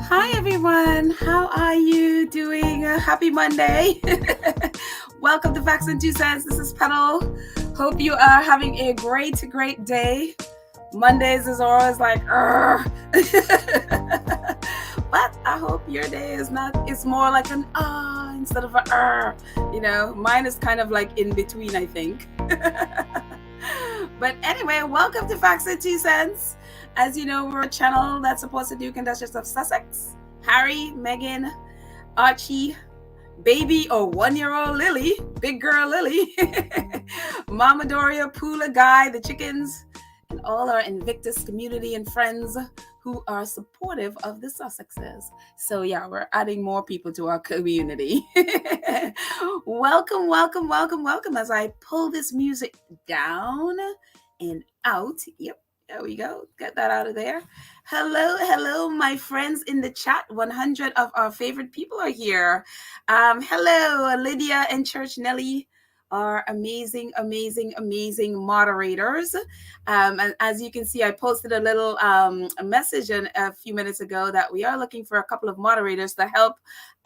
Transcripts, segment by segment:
Hi everyone, how are you doing? Happy Monday. Welcome to Facts and Two Cents. This is Polo. Hope you are having a great day. Mondays is always like, but I hope your day is not, it's more like an instead of a mine is kind of like in between, I think. But anyway, welcome to Facts and Two Cents. As you know, we're a channel that's supposed to do Duchess of Sussex, Harry, Meghan, Archie, baby or 1-year-old Lily, big girl Lily, Mama Doria, Pula, Guy, the chickens, and all our Invictus community and friends who are supportive of the Sussexes. So yeah, we're adding more people to our community. Welcome as I pull this music down and out. Yep. There we go. Get that out of there. Hello, my friends in the chat. 100 of our favorite people are here. Hello, Lydia and Church Nelly, our amazing moderators. And as you can see, I posted a little a message a few minutes ago that we are looking for a couple of moderators to help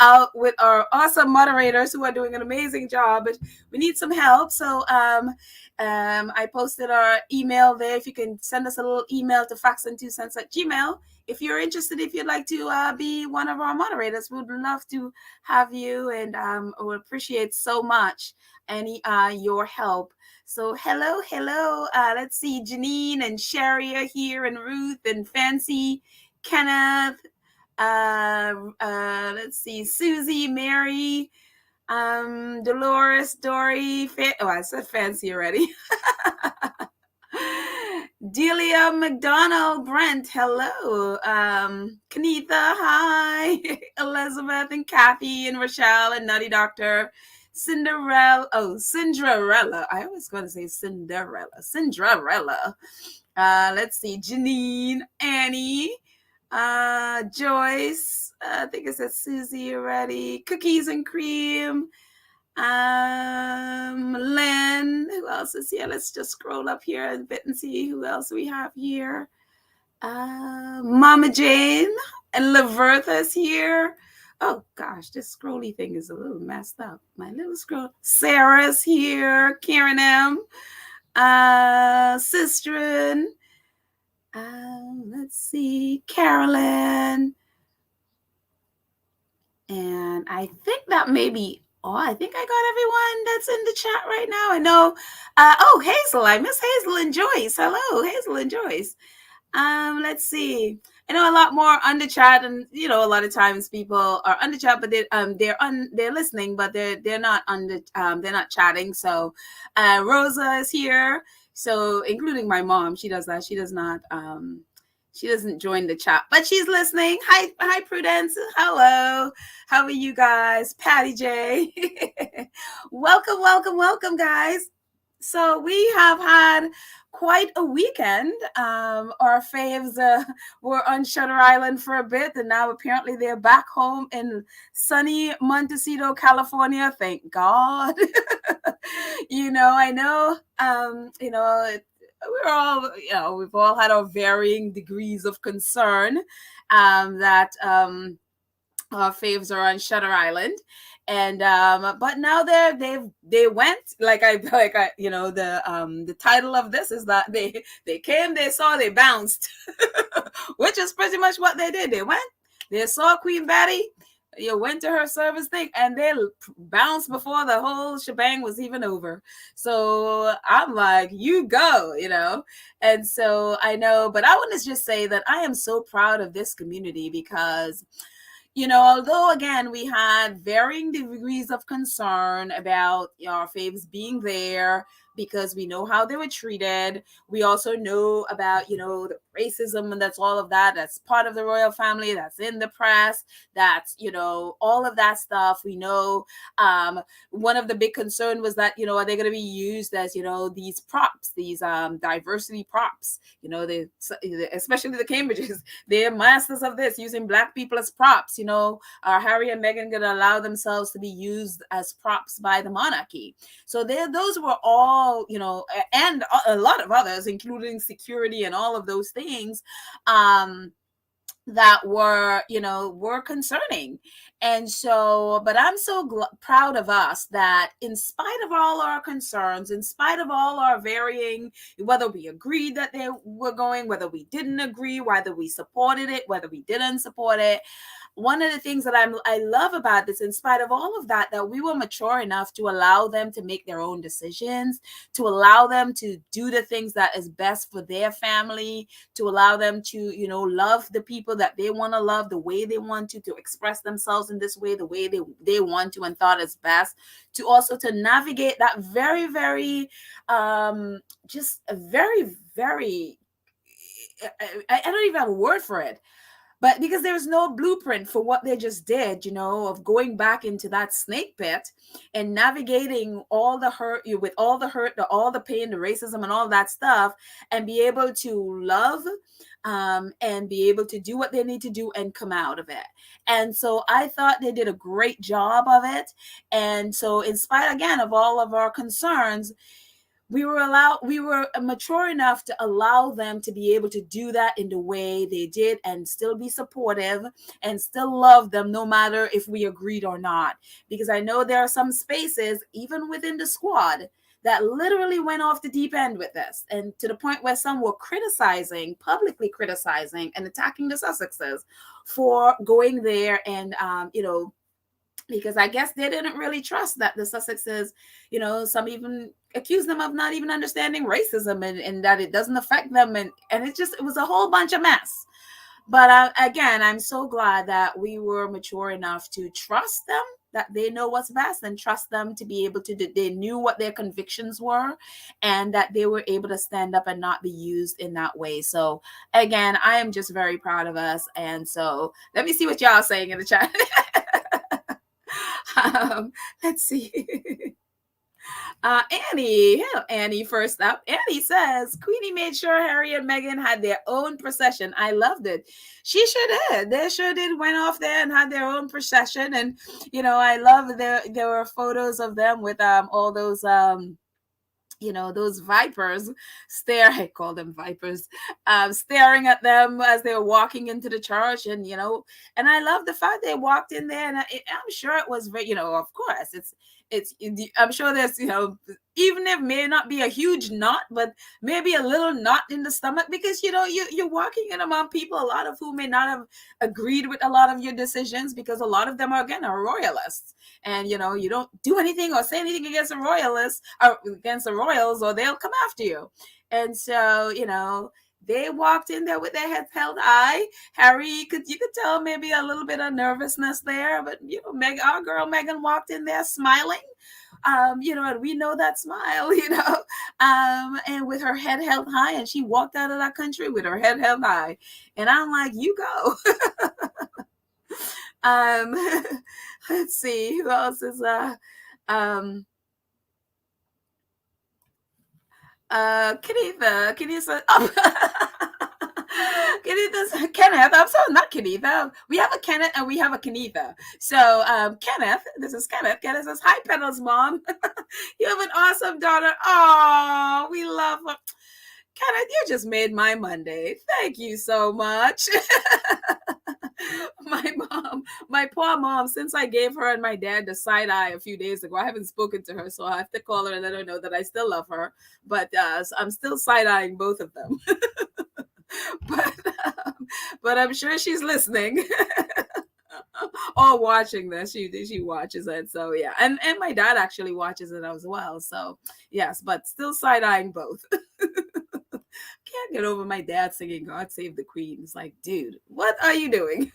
out with our awesome moderators who are doing an amazing job, but we need some help. So I posted our email there. If you can send us a little email to factsand2cents@gmail. If you're interested, if you'd like to be one of our moderators, we'd love to have you, and we appreciate so much any your help. So hello. Let's see, Janine and Sherry are here, and Ruth and Fancy, Kenneth. Let's see, Susie, Mary, Dolores, Dory. I said Fancy already. Delia McDonald, Brent, hello. Kanitha, hi. Elizabeth and Kathy and Rochelle and Nutty Doctor. Cinderella. I always going to say Cinderella. Let's see, Janine, Annie, Joyce. I think it says Susie already. Cookies and Cream. Lynn, who else is here? Let's just scroll up here a bit and see who else we have here. Mama Jane and Lavertha's here. Oh gosh, this scrolly thing is a little messed up. My little scroll. Sarah's here. Karen M. Sistren. Let's see. Carolyn. And I think that may be I think I got everyone that's in the chat right now. I know. Hazel. I miss Hazel and Joyce. Hello, Hazel and Joyce. Let's see. I know a lot more on the chat, and a lot of times people are on the chat, but they're listening, but they're not on the they're not chatting. So Rosa is here. So including my mom, she does that. She does not she doesn't join the chat, but she's listening. Hi, Prudence. Hello. How are you guys? Patty J. Welcome, guys. So we have had quite a weekend. Our faves were on Shutter Island for a bit, and now apparently they're back home in sunny Montecito, California. Thank God. I know. We're all, we've all had our varying degrees of concern that our faves are on Shutter Island, and but now they went the title of this is that they came, they saw, they bounced, which is pretty much what they did. They went, they saw Queen Betty. You went to her service thing, and they bounced before the whole shebang was even over. So I'm like, you go, And so I know, but I want to just say that I am so proud of this community because, although again, we had varying degrees of concern about our faves being there because we know how they were treated. We also know about, the racism, and that's all of that. That's part of the royal family. That's in the press. That's, all of that stuff. We know one of the big concern was that, are they going to be used as, these props, these diversity props, especially the Cambridges, they're masters of this, using Black people as props. Are Harry and Meghan going to allow themselves to be used as props by the monarchy? So those were all, and a lot of others, including security and all of those things. that were, were concerning. And so, but I'm so proud of us that in spite of all our concerns, in spite of all our varying, whether we agreed that they were going, whether we didn't agree, whether we supported it, whether we didn't support it, one of the things that I love about this, in spite of all of that, that we were mature enough to allow them to make their own decisions, to allow them to do the things that is best for their family, to allow them to, love the people that they want to love the way they want to express themselves in this way, the way they want to and thought is best, to also to navigate that very, very, just a very, very, I don't even have a word for it, but because there's no blueprint for what they just did, of going back into that snake pit and navigating all the hurt, with all the hurt, all the pain, the racism and all that stuff, and be able to love, and be able to do what they need to do and come out of it. And so I thought they did a great job of it. And so in spite, again, of all of our concerns, we were mature enough to allow them to be able to do that in the way they did and still be supportive and still love them no matter if we agreed or not. Because I know there are some spaces, even within the squad, that literally went off the deep end with this, and to the point where some were publicly criticizing and attacking the Sussexes for going there and, because I guess they didn't really trust that the Sussexes, some even accused them of not even understanding racism, and that it doesn't affect them. And it was a whole bunch of mess. But again, I'm so glad that we were mature enough to trust them, that they know what's best, and trust them to be able to, they knew what their convictions were, and that they were able to stand up and not be used in that way. So again, I am just very proud of us. And so let me see what y'all are saying in the chat. Let's see. Annie first up. Annie says, Queenie made sure Harry and Meghan had their own procession. I loved it. She sure did. They sure did went off there and had their own procession. And, I love there were photos of them with all those those vipers I call them vipers, staring at them as they were walking into the church. And and I love the fact they walked in there, and I'm sure it was very, of course I'm sure there's, even if may not be a huge knot, but maybe a little knot in the stomach, because you're walking in among people, a lot of who may not have agreed with a lot of your decisions, because a lot of them are royalists, and you don't do anything or say anything against the royalists or against the royals, or they'll come after you. And so they walked in there with their heads held high. Harry, you could tell maybe a little bit of nervousness there, but our girl Meghan walked in there smiling. And we know that smile, and with her head held high, and she walked out of that country with her head held high. And I'm like, you go. Let's see who else is Kenitha. Kenneth. I'm sorry, not Kenitha. We have a Kenneth and we have a Kenitha. So Kenneth, this is Kenneth. Kenneth says, hi, Pedal's mom. You have an awesome daughter. Oh, we love her. Kenneth, you just made my Monday. Thank you so much. My poor mom, since I gave her and my dad the side eye a few days ago, I haven't spoken to her, so I have to call her and let her know that I still love her. But so I'm still side eyeing both of them. But I'm sure she's listening or watching this. She watches it. So yeah, and my dad actually watches it as well. So yes, but still side eyeing both. Can't get over my dad singing "God Save the Queen." It's like, dude, what are you doing?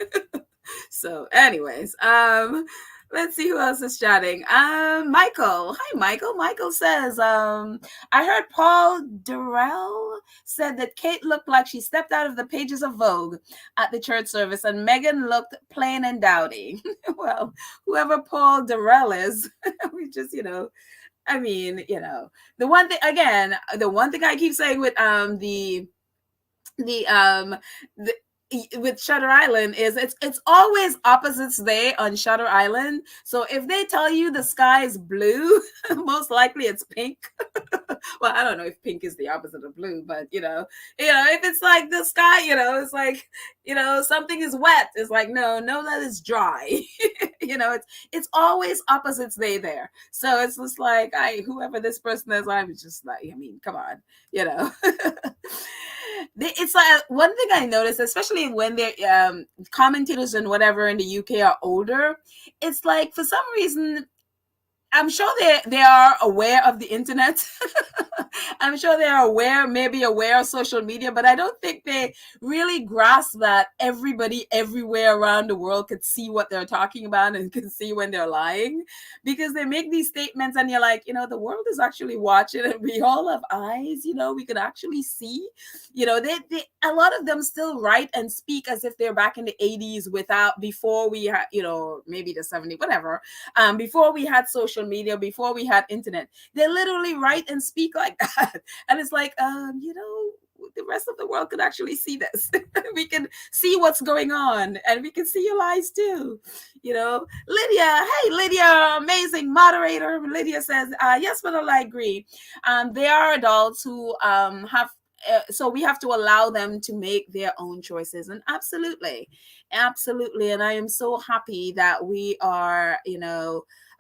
So anyways, let's see who else is chatting. Michael. Hi, Michael. Michael says, I heard Paul Durrell said that Kate looked like she stepped out of the pages of Vogue at the church service, and Meghan looked plain and dowdy. Well, whoever Paul Durrell is, we just, I mean, the one thing I keep saying with the with Shutter Island is it's always opposites day on Shutter Island. So if they tell you the sky is blue, most likely it's pink. Well, I don't know if pink is the opposite of blue, but if it's like the sky, it's like, something is wet. It's like, no, that is dry. It's always opposites day there. So it's just like, whoever this person is, I'm just like, I mean, come on, you know. It's like one thing I noticed, especially when they're commentators and whatever in the UK are older. It's like for some reason, I'm sure they are aware of the internet. I'm sure they are maybe aware of social media, but I don't think they really grasp that everybody everywhere around the world could see what they're talking about and can see when they're lying, because they make these statements and you're like, the world is actually watching and we all have eyes, we could actually see, they a lot of them still write and speak as if they're back in the 80s before we had, maybe the 70s, whatever, before we had social media, before we had internet. They literally write and speak like that. And it's like, the rest of the world could actually see this. We can see what's going on and we can see your lies too. Lydia, hey, Lydia, amazing moderator. Lydia says, yes, but I agree. They are adults who have, so we have to allow them to make their own choices. And absolutely. And I am so happy that we are,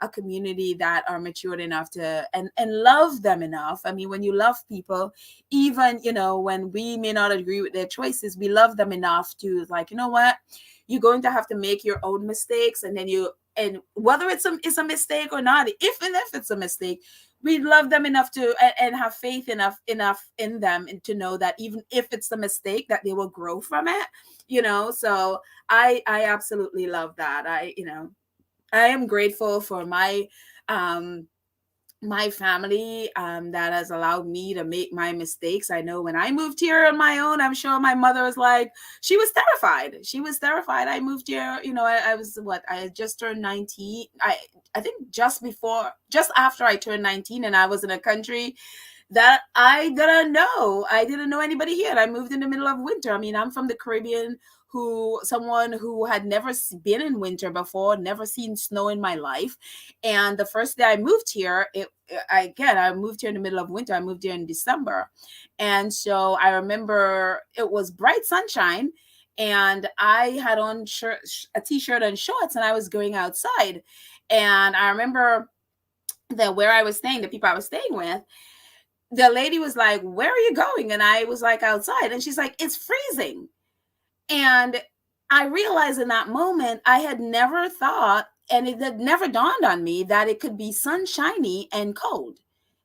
a community that are matured enough to and love them enough. I mean, when you love people, even, when we may not agree with their choices, we love them enough to like, you know what, you're going to have to make your own mistakes. And then and whether it's a mistake or not, if it's a mistake, we love them enough to and have faith enough in them and to know that even if it's a mistake, that they will grow from it. So I absolutely love that. I am grateful for my family that has allowed me to make my mistakes. I know when I moved here on my own, I'm sure my mother was like, she was terrified. I moved here, I had just turned 19. I think just after I turned 19, and I was in a country that I didn't know. I didn't know anybody here. I moved in the middle of winter. I mean, I'm from the Caribbean, someone who had never been in winter before, never seen snow in my life. And the first day I moved here, I moved here in the middle of winter. I moved here in December. And so I remember it was bright sunshine and I had on a t-shirt and shorts and I was going outside. And I remember that where I was staying, the people I was staying with, the lady was like, "Where are you going?" And I was like, "Outside." And she's like, "It's freezing." And I realized in that moment, I had never thought, and it had never dawned on me that it could be sunshiny and cold.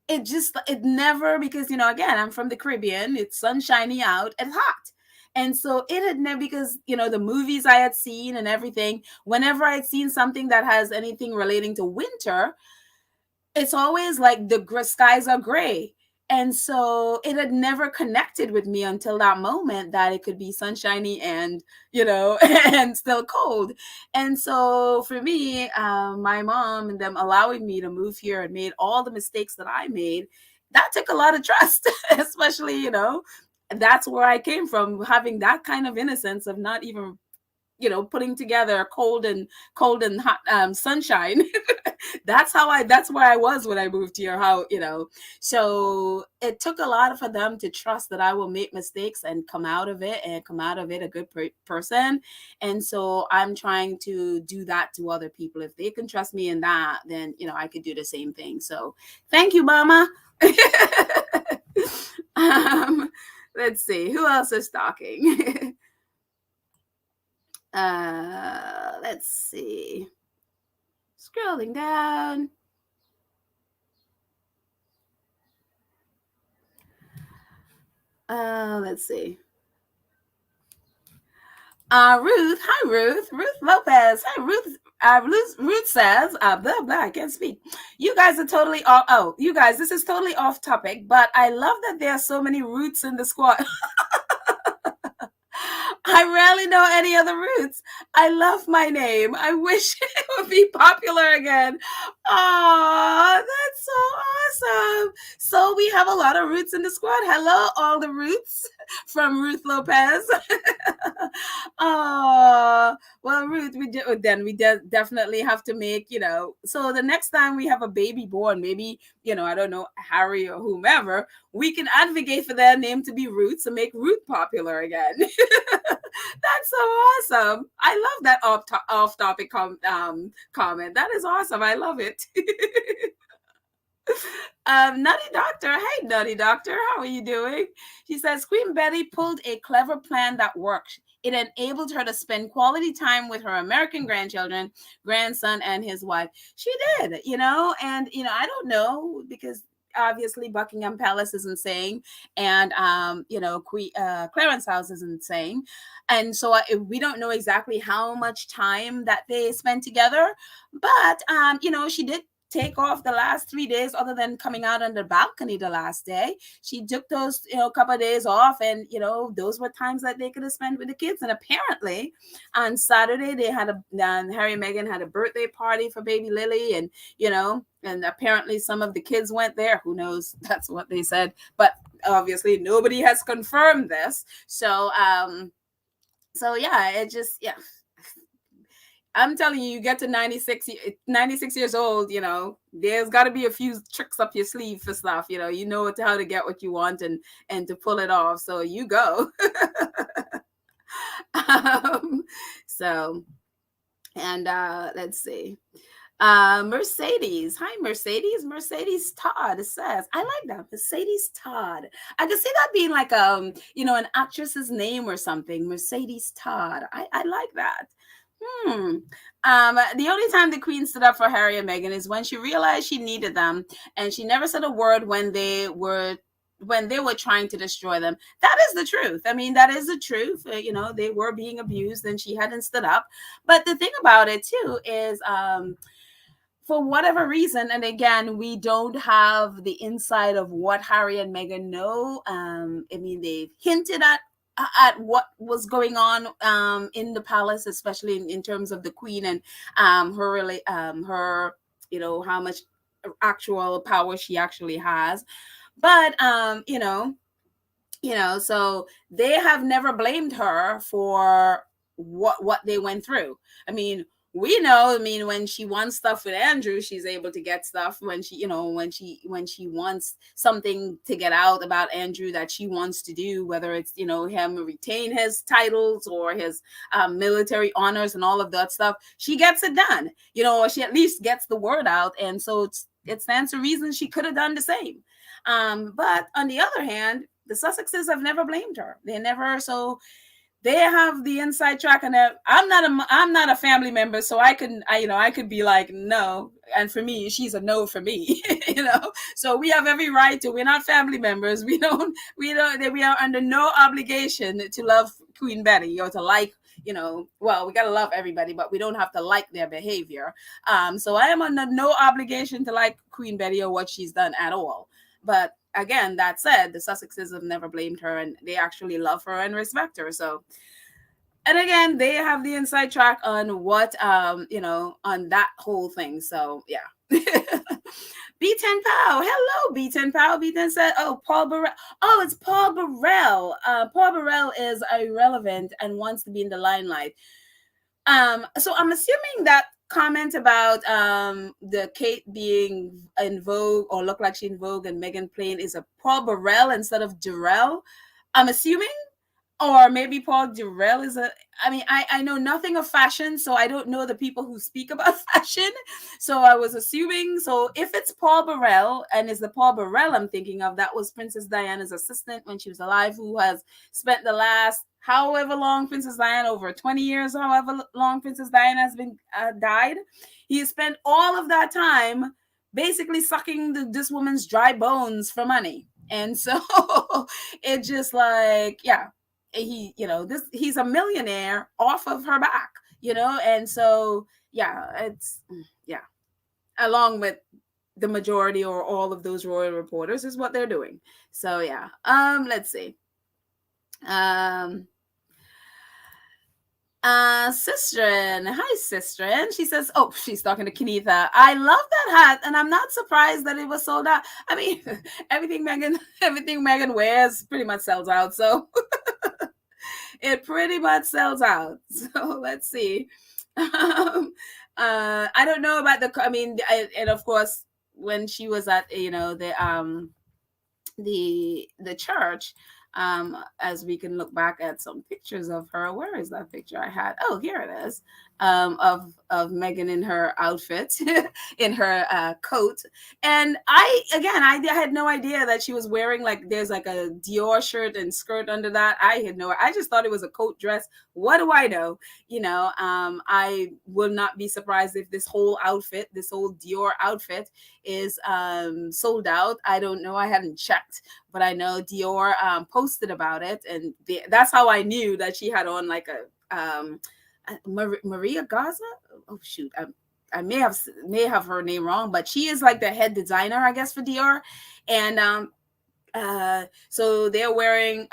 It never, because, again, I'm from the Caribbean, it's sunshiny out and hot. And so it had never, because, the movies I had seen and everything, whenever I had seen something that has anything relating to winter, it's always like the skies are gray. And so it had never connected with me until that moment that it could be sunshiny and, and still cold. And so for me, my mom and them allowing me to move here and made all the mistakes that I made, that took a lot of trust, especially, that's where I came from, having that kind of innocence of not even, putting together cold and hot sunshine. That's where I was when I moved here. So it took a lot for them to trust that I will make mistakes and come out of it a good person. And so I'm trying to do that to other people. If they can trust me in that, then, I could do the same thing. So thank you, Mama. Let's see, who else is talking? Let's see. Scrolling down. Let's see. Ruth. Hi, Ruth. Ruth Lopez. Hi, Ruth. Ruth says, blah, blah, I can't speak. You guys are totally off. Oh, you guys, this is totally off topic, but I love that there are so many Ruths in the squad. I rarely know any other Roots. I love my name. I wish it would be popular again. Oh, that's so So we have a lot of Roots in the squad. Hello, all the Roots from Ruth Lopez. Well, Ruth, definitely have to make, so the next time we have a baby born, maybe, I don't know, Harry or whomever, we can advocate for their name to be Ruth to make Ruth popular again. That's so awesome. I love that off-topic comment. That is awesome. I love it. Nutty Doctor. Hey, Nutty Doctor. How are you doing? She says, Queen Betty pulled a clever plan that worked. It enabled her to spend quality time with her American grandchildren, grandson, and his wife. She did, and, I don't know, because obviously Buckingham Palace isn't saying, and, Clarence House isn't saying. And so we don't know exactly how much time that they spent together. But, she did take off the last 3 days, other than coming out on the balcony the last day. She took those, couple of days off, and, those were times that they could have spent with the kids. And apparently on Saturday, they had Harry and Meghan had a birthday party for baby Lily, and, and apparently some of the kids went there. Who knows? That's what they said. But obviously nobody has confirmed this. So yeah, it just, yeah. I'm telling you, you get to 96 years old, there's got to be a few tricks up your sleeve for stuff, how to get what you want and to pull it off. So you go. Let's see. Mercedes. Hi, Mercedes. Mercedes Todd says, I like that. Mercedes Todd. I could see that being like, an actress's name or something. Mercedes Todd. I like that. The only time the Queen stood up for Harry and Meghan is when she realized she needed them, and she never said a word when they were trying to destroy them. That is the truth. I mean, that is the truth. They were being abused, and she hadn't stood up. But the thing about it too is, for whatever reason, and again, we don't have the insight of what Harry and Meghan know. They've hinted at what was going on in the palace, especially in terms of the Queen and her how much actual power she actually has. But so they have never blamed her for what they went through. I mean, we know, when she wants stuff with Andrew, she's able to get stuff. When she wants something to get out about Andrew that she wants to do, whether it's, him retain his titles or his military honors and all of that stuff, she gets it done, or she at least gets the word out. And so it stands to reason she could have done the same. But on the other hand, the Sussexes have never blamed her. They have the inside track on that. I'm not a family member, so I could be like, no. And for me, she's a no for me, So we have every right to. We're not family members. We are under no obligation to love Queen Betty or to like, well, we got to love everybody, but we don't have to like their behavior. So I am under no obligation to like Queen Betty or what she's done at all. But again, that said, the Sussexes have never blamed her, and they actually love her and respect her. So, and again, they have the inside track on what, on that whole thing. So, yeah. B10 Pow. Hello, B10 Pow. B10 said, Paul Burrell. Oh, it's Paul Burrell. Paul Burrell is irrelevant and wants to be in the limelight. So I'm assuming that comment about the Kate being in Vogue or look like she in Vogue and Meghan playing is a Paul Burrell instead of Durrell. I'm assuming, or maybe Paul Durrell is I know nothing of fashion, so I don't know the people who speak about fashion. So I was assuming, so if it's Paul Burrell, and it's the Paul Burrell I'm thinking of, that was Princess Diana's assistant when she was alive, who has spent the last however long Princess Diana, over 20 years, however long Princess Diana has been died, he has spent all of that time basically sucking this woman's dry bones for money. And so it just like, yeah, he's a millionaire off of her back, and so along with the majority or all of those royal reporters is what they're doing. So let's see. Sistren, hi Sistren. She says, oh, she's talking to Kenitha. I love that hat, and I'm not surprised that it was sold out. I mean, everything Megan wears pretty much sells out. So it pretty much sells out. So let's see. I don't know about the. I mean, and of course, when she was at the church, as we can look back at some pictures of her. Where is that picture I had? Oh, here it is. Of Megan in her outfit, in her coat, and I had no idea that she was wearing, like, there's like a Dior shirt and skirt under that. I just thought it was a coat dress. What do I know? I will not be surprised if this whole Dior outfit is sold out. I don't know. I haven't checked, but I know Dior posted about it, and that's how I knew that she had on like a Maria Gaza. Oh shoot, I may have her name wrong, but she is like the head designer, I guess, for Dior, and so they're wearing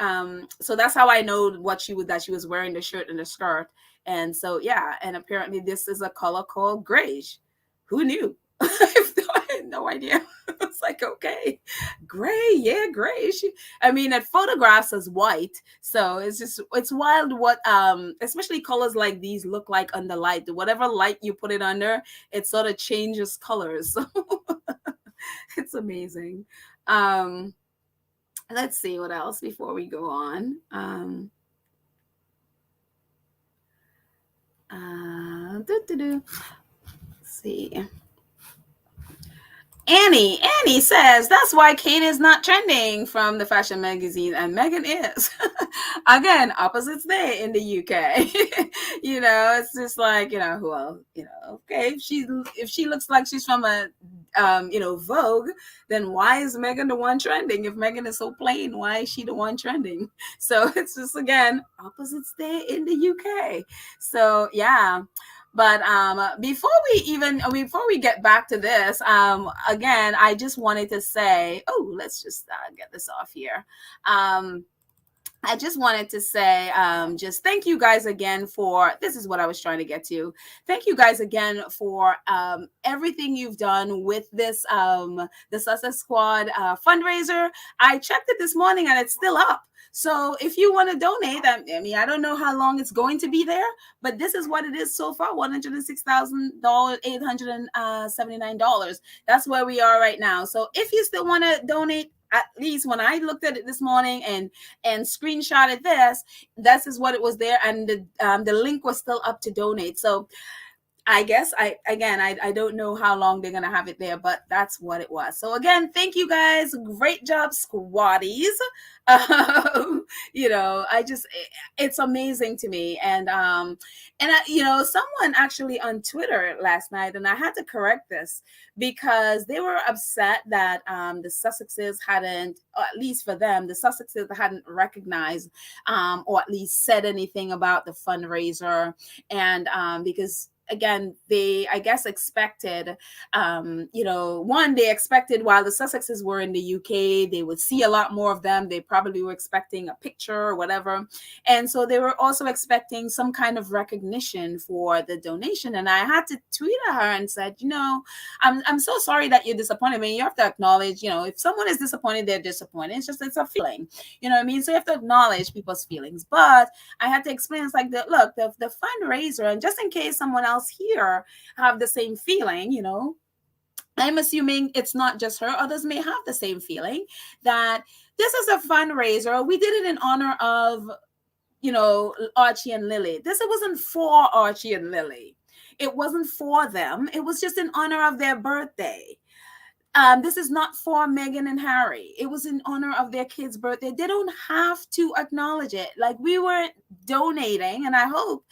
so that's how I know that she was wearing the shirt and the skirt. And so yeah, and apparently this is a color called grayish. Who knew? I had no idea. It's like, okay, gray, yeah, gray. I mean, it photographs as white, so it's wild what especially colors like these look like under light. Whatever light you put it under, it sort of changes colors. So it's amazing. Let's see what else before we go on. Let's see. Annie says that's why Kate is not trending from the fashion magazine, and Meghan is. Again, opposites day in the UK. It's just like, well, okay, if she looks like she's from a Vogue, then why is Meghan the one trending? If Meghan is so plain, why is she the one trending? So it's just, again, opposites day in the UK. So yeah. But before we get back to this, again, I just wanted to say, let's just get this off here. I just wanted to say, just thank you guys again for, this is what I was trying to get to. Thank you guys again for everything you've done with this, the Sussex Squad fundraiser. I checked it this morning and it's still up. So if you want to donate, I don't know how long it's going to be there, but this is what it is so far, $106,000, $879. That's where we are right now. So if you still want to donate, at least when I looked at it this morning and screenshotted this is what it was there, and the link was still up to donate. So I guess I don't know how long they're gonna have it there, but that's what it was. So again, thank you guys. Great job, squaddies. It's amazing to me. And someone actually on Twitter last night, and I had to correct this because they were upset that the Sussexes hadn't, or at least for them, the Sussexes hadn't recognized or at least said anything about the fundraiser, and because again, they, I guess, expected, they expected while the Sussexes were in the UK, they would see a lot more of them. They probably were expecting a picture or whatever. And so they were also expecting some kind of recognition for the donation. And I had to tweet at her and said, I'm so sorry that you're disappointed. I mean, you have to acknowledge, if someone is disappointed, they're disappointed. It's a feeling, you know what I mean? So you have to acknowledge people's feelings. But I had to explain, it's like, the fundraiser, and just in case someone else here have the same feeling, I'm assuming it's not just her, others may have the same feeling, that this is a fundraiser. We did it in honor of Archie and Lily. This wasn't for Archie and Lily, it wasn't for them, it was just in honor of their birthday. This is not for Meghan and Harry. It was in honor of their kid's birthday. They don't have to acknowledge it. Like, we were donating, and I hope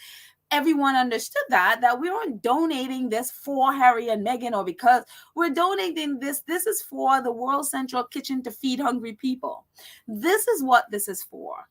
everyone understood that we weren't donating this for Harry and Meghan, or because we're donating this. This is for the World Central Kitchen to feed hungry people. This is what this is for.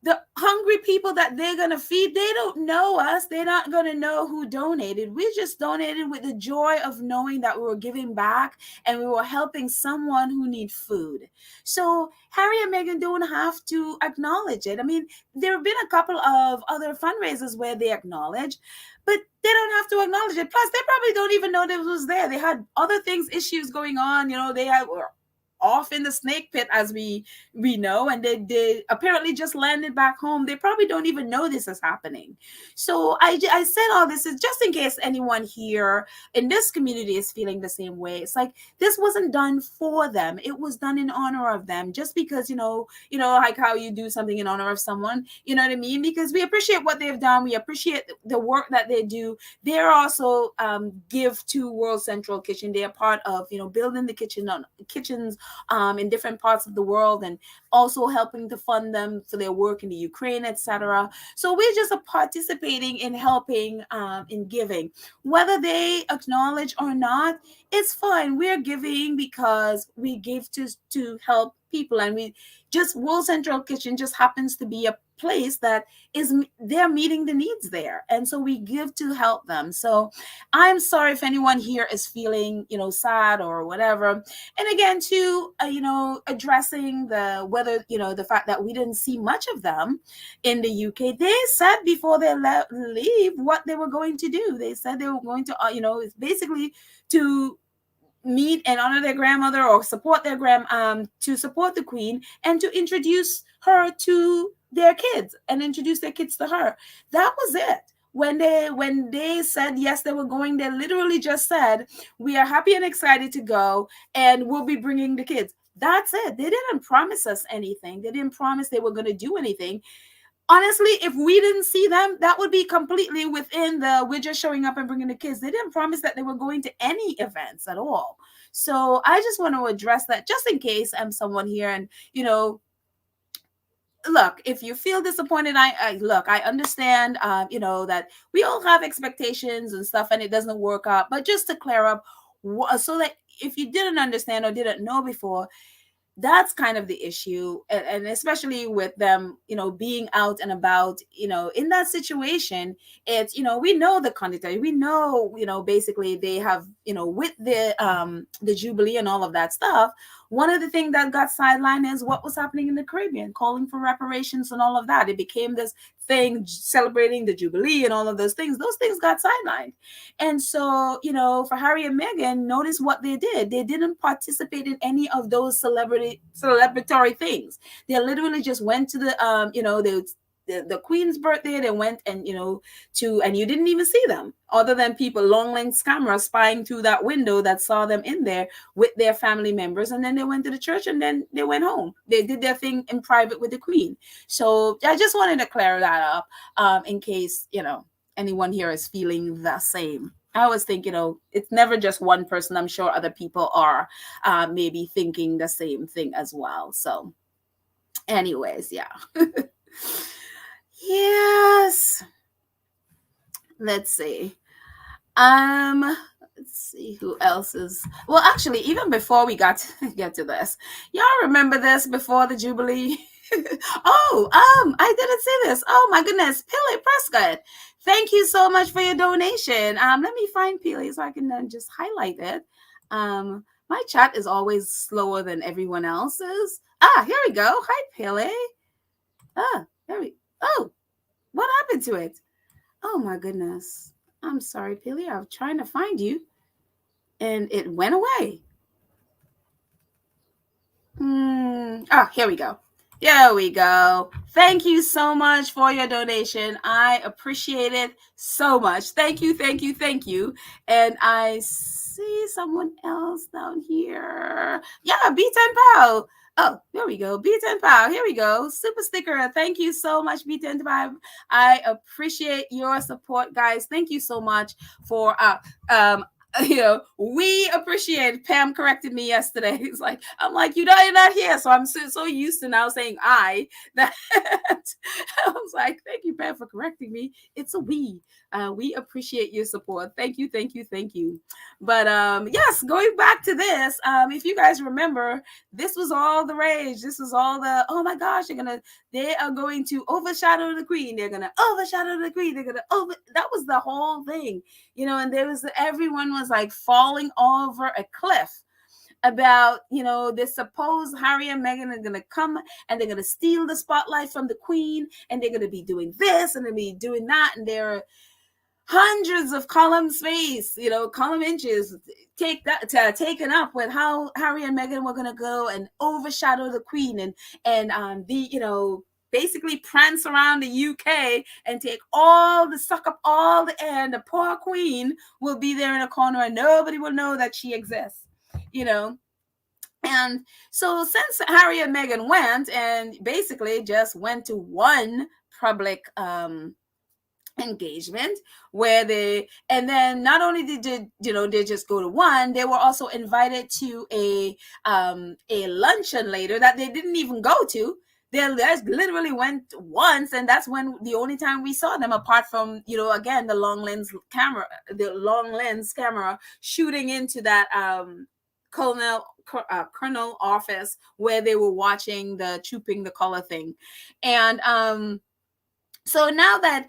the hungry people that they're going to feed, they don't know us. They're not going to know who donated. We just donated with the joy of knowing that we were giving back and we were helping someone who needs food. So Harry and Meghan don't have to acknowledge it. I mean, there have been a couple of other fundraisers where they acknowledge, but they don't have to acknowledge it. Plus, they probably don't even know that it was there. They had other things, issues going on. Were off in the snake pit, as we know, and they apparently just landed back home. They probably don't even know this is happening. So I said all this is just in case anyone here in this community is feeling the same way. It's like this wasn't done for them, it was done in honor of them. Just because like how you do something in honor of someone, you know what I mean? Because we appreciate what they've done, we appreciate the work that they do. They're also give to World Central Kitchen. They are part of building the kitchens in different parts of the world, and also helping to fund them for their work in the Ukraine, etc. So we're just participating in helping, in giving, whether they acknowledge or not. It's fine. We're giving because we give to help people, and we just World Central Kitchen just happens to be a place that is they're meeting the needs there, and so we give to help them. So I'm sorry if anyone here is feeling sad or whatever. And again, too, addressing the fact that we didn't see much of them in the UK. They said before they leave what they were going to do. They said they were going to it's basically to meet and honor their grandmother, or support their to support the Queen, and to introduce her to their kids and introduce their kids to her. That was it. When they said yes, they were going, they literally just said, we are happy and excited to go, and we'll be bringing the kids. That's it. They didn't promise us anything. They didn't promise they were going to do anything. Honestly, if we didn't see them, that would be completely within we're just showing up and bringing the kids. They didn't promise that they were going to any events at all. So I just want to address that, just in case I'm someone here. And look, if you feel disappointed, I understand, that we all have expectations and stuff, and it doesn't work out. But just to clear up, so that if you didn't understand or didn't know before, that's kind of the issue. And especially with them being out and about in that situation. It's we know the context, we know basically they have with the jubilee and all of that stuff. One of the things that got sidelined is what was happening in the Caribbean, calling for reparations and all of that. It became this thing celebrating the jubilee and all of those things got sidelined. And so for Harry and Meghan, notice what they did. They didn't participate in any of those celebratory things. They literally just went to the Queen's birthday. They went and and you didn't even see them, other than people, long length camera spying through that window that saw them in there with their family members. And then they went to the church, and then they went home. They did their thing in private with the Queen. So I just wanted to clear that up, in case anyone here is feeling the same. I always think it's never just one person. I'm sure other people are maybe thinking the same thing as well. So anyways, yeah. Yes. Let's see. Let's see who else is. Well, actually, even before we get to this, y'all remember this before the Jubilee? I didn't see this. Oh my goodness, Pele Prescott. Thank you so much for your donation. Let me find Pele so I can just highlight it. My chat is always slower than everyone else's. Here we go. Hi, Pele. There we. Oh, what happened to it? Oh my goodness. I'm sorry, Pele. I'm trying to find you, and it went away. Here we go. There we go. Thank you so much for your donation. I appreciate it so much. Thank you, thank you, thank you. And I see someone else down here. Yeah, B10 Pow. Oh, there we go. B10 Pow. Here we go. Super sticker. Thank you so much, B10 Pow. I appreciate your support, guys. Thank you so much for We appreciate. Pam corrected me yesterday. He's like, I'm like, you're not here. So I'm so used to now saying I that I was like, thank you, Pam, for correcting me. It's a we. We appreciate your support. Thank you, thank you, thank you. But yes, going back to this, if you guys remember, this was all the rage. This was all the, oh my gosh, they are going to overshadow the queen. They're gonna overshadow the queen. That was the whole thing. And everyone was like falling over a cliff about, this supposed Harry and Meghan are going to come and they're going to steal the spotlight from the queen, and they're going to be doing this and they're going to be doing that. And there are hundreds of column space, column inches taken up with how Harry and Meghan were going to go and overshadow the queen and basically prance around the UK and suck up all the air, and the poor queen will be there in a corner and nobody will know that she exists, And so since Harry and Meghan went and basically just went to one public engagement and then not only did they just go to one, they were also invited to a luncheon later that they didn't even go to. They literally went once, and that's the only time we saw them, apart from again the long lens camera shooting into that colonel office where they were watching the Trooping the Color thing. And so now that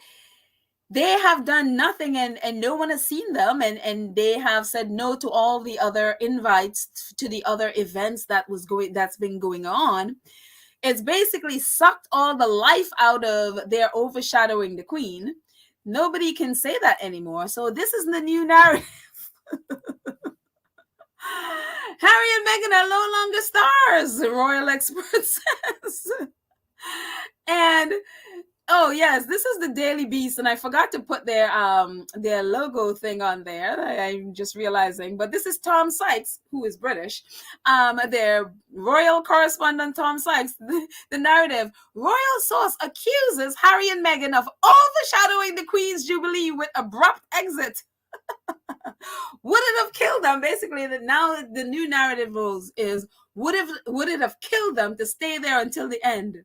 they have done nothing and no one has seen them, and they have said no to all the other invites to the other events that's been going on, it's basically sucked all the life out of their overshadowing the queen. Nobody can say that anymore. So this is the new narrative. Harry and Meghan are no longer stars, the royal expert says. And oh yes, this is the Daily Beast, and I forgot to put their logo thing on there. I'm just realizing, but this is Tom Sykes, who is British. Their royal correspondent Tom Sykes. The narrative: royal source accuses Harry and Meghan of overshadowing the Queen's Jubilee with abrupt exit. Would it have killed them? Basically, now the new narrative rules is would it have killed them to stay there until the end?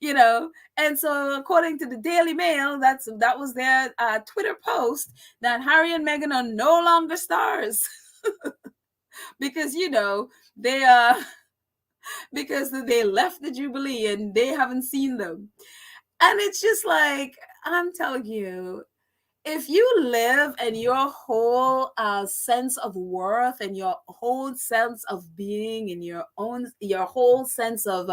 And so according to the Daily Mail, that was their Twitter post, that Harry and Meghan are no longer stars because because they left the Jubilee and they haven't seen them. And it's just like, I'm telling you, if you live and your whole sense of worth and your whole sense of being and your whole sense of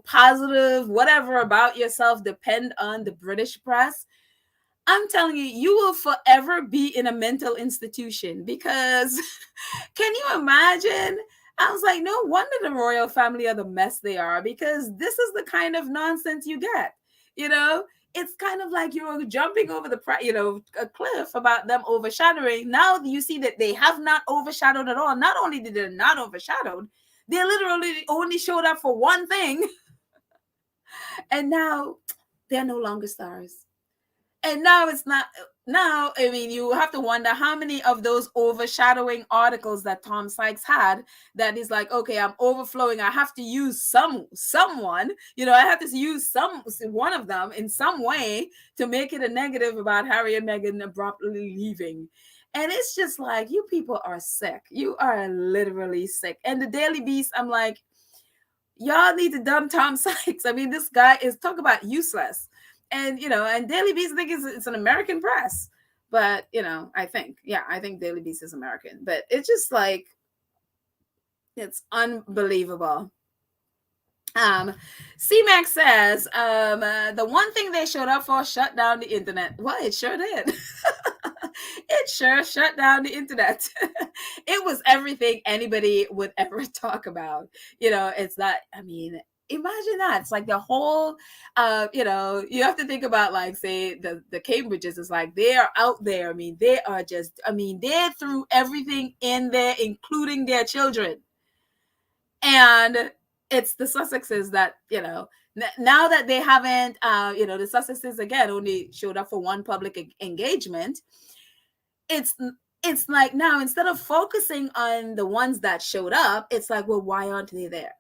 positive whatever about yourself depend on the British press, I'm telling you, you will forever be in a mental institution. Because can you imagine? I was like, no wonder the royal family are the mess they are, because this is the kind of nonsense you get. It's kind of like you're jumping over a cliff about them overshadowing. Now you see that they have not overshadowed at all. Not only did they not overshadowed, they literally only showed up for one thing. And now they're no longer stars. And now it's not. Now, I mean, you have to wonder how many of those overshadowing articles that Tom Sykes had, that is like, okay, I'm overflowing. I have to use someone, I have to use one of them in some way to make it a negative about Harry and Meghan abruptly leaving. And it's just like, you people are sick. You are literally sick. And the Daily Beast, I'm like, y'all need to dump Tom Sykes. I mean, this guy is, talk about useless. And, and Daily Beast, I think it's an American press. But, I think Daily Beast is American. But it's just like, it's unbelievable. CMAX says, the one thing they showed up for, shut down the internet. Well, it sure did. It sure shut down the internet. It was everything anybody would ever talk about. It's not, I mean, imagine that. It's like the whole, you have to think about, like, say, the Cambridges is like, they are out there. I mean, they threw everything in there, including their children. And it's the Sussexes that, now that they haven't, the Sussexes, again, only showed up for one public engagement. It's it's like now instead of focusing on the ones that showed up, it's like, well, why aren't they there?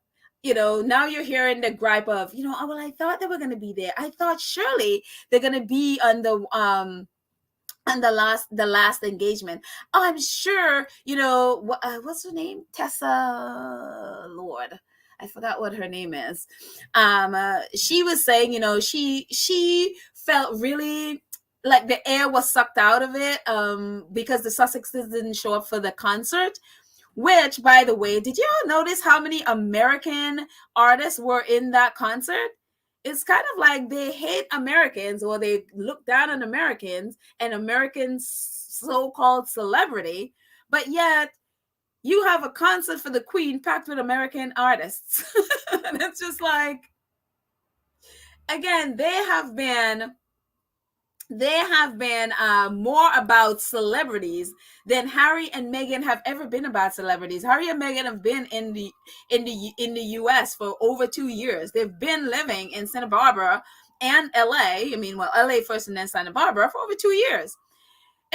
Now you're hearing the gripe of, oh, well, I thought they were going to be there. I thought surely they're going to be on the last engagement. Oh, I'm sure, what's her name? Tessa, Lord. I forgot what her name is. She was saying, she felt really like the air was sucked out of it because the Sussexes didn't show up for the concert. Which, by the way, did you all notice how many American artists were in that concert? It's kind of like they hate Americans, or they look down on Americans and Americans' so-called celebrity, but yet you have a concert for the Queen packed with American artists. And it's just like, again, they have been more about celebrities than Harry and Meghan have ever been about celebrities. Harry and Meghan have been in the US for over 2 years. They've been living in Santa Barbara and LA. I mean, well, LA first and then Santa Barbara for over 2 years.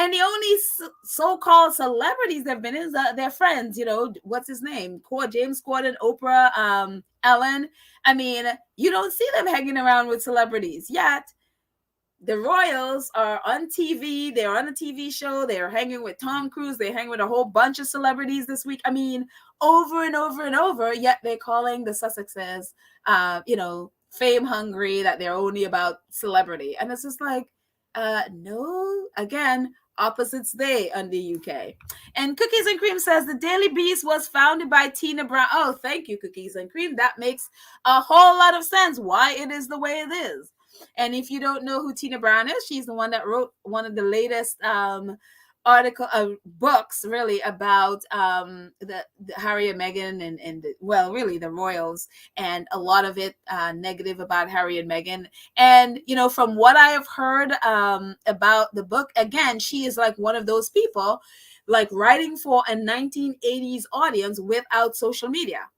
And the only so-called celebrities they've been is their friends, what's his name? James Corden, Oprah, Ellen. I mean, you don't see them hanging around with celebrities yet. The royals are on TV. They're on a TV show. They're hanging with Tom Cruise. They hang with a whole bunch of celebrities this week. I mean, over and over and over, yet they're calling the Sussexes, fame hungry, that they're only about celebrity. And it's just like, no, again, opposites day on the UK. And Cookies and Cream says the Daily Beast was founded by Tina Brown. Oh, thank you, Cookies and Cream. That makes a whole lot of sense why it is the way it is. And if you don't know who Tina Brown is, she's the one that wrote one of the latest books, really, about the Harry and Meghan and really the royals, and a lot of it negative about Harry and Meghan. And from what I have heard about the book, again, she is like one of those people, like writing for a 1980s audience without social media.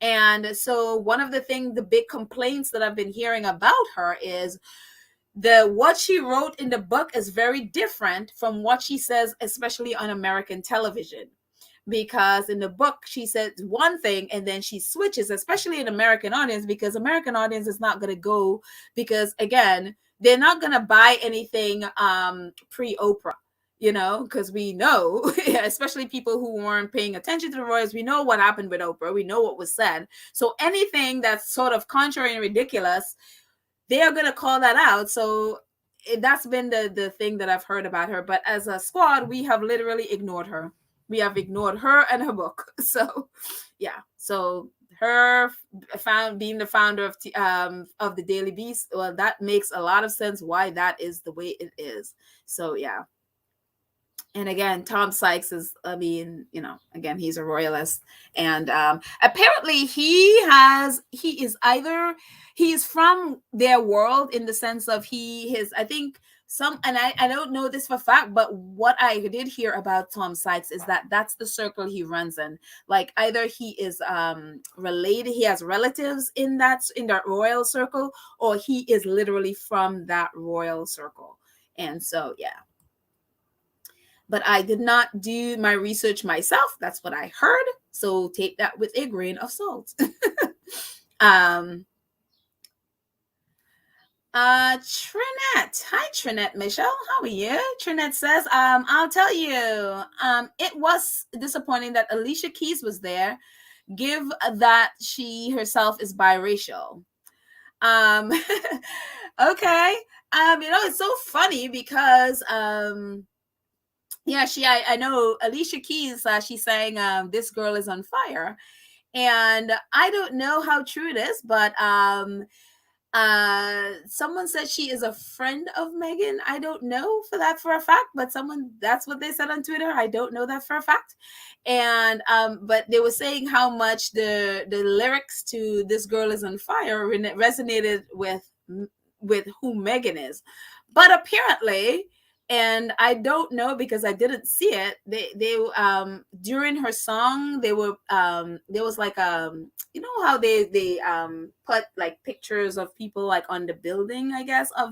And so one of the big complaints that I've been hearing about her is what she wrote in the book is very different from what she says, especially on American television. Because in the book, she says one thing and then she switches, especially in American audience, because American audience is not going to go, because again, they're not going to buy anything pre-Oprah. Because we know, especially people who weren't paying attention to the royals, we know what happened with Oprah. We know what was said. So anything that's sort of contrary and ridiculous, they are going to call that out. So that's been the thing that I've heard about her. But as a squad, we have literally ignored her. We have ignored her and her book. So, yeah. So her being the founder of the Daily Beast, well, that makes a lot of sense why that is the way it is. So, yeah. And again, Tom Sykes is, again, he's a royalist. And apparently he is from their world, in the sense of I think and I don't know this for a fact, but what I did hear about Tom Sykes is that that's the circle he runs in. Like either he is related, he has relatives in that royal circle, or he is literally from that royal circle. And so, yeah. But I did not do my research myself. That's what I heard. So take that with a grain of salt. Trinette. Hi, Trinette Michelle. How are you? Trinette says, I'll tell you, it was disappointing that Alicia Keys was there, give that she herself is biracial. Okay. It's so funny because, yeah, I know Alicia Keys, she sang This Girl Is on Fire. And I don't know how true it is, but someone said she is a friend of Meghan. I don't know for a fact, but that's what they said on Twitter. I don't know that for a fact. And but they were saying how much the lyrics to This Girl Is on Fire resonated with who Meghan is. But apparently, and I don't know because I didn't see it, they during her song, they were there was like you know how they put like pictures of people like on the building, I guess, of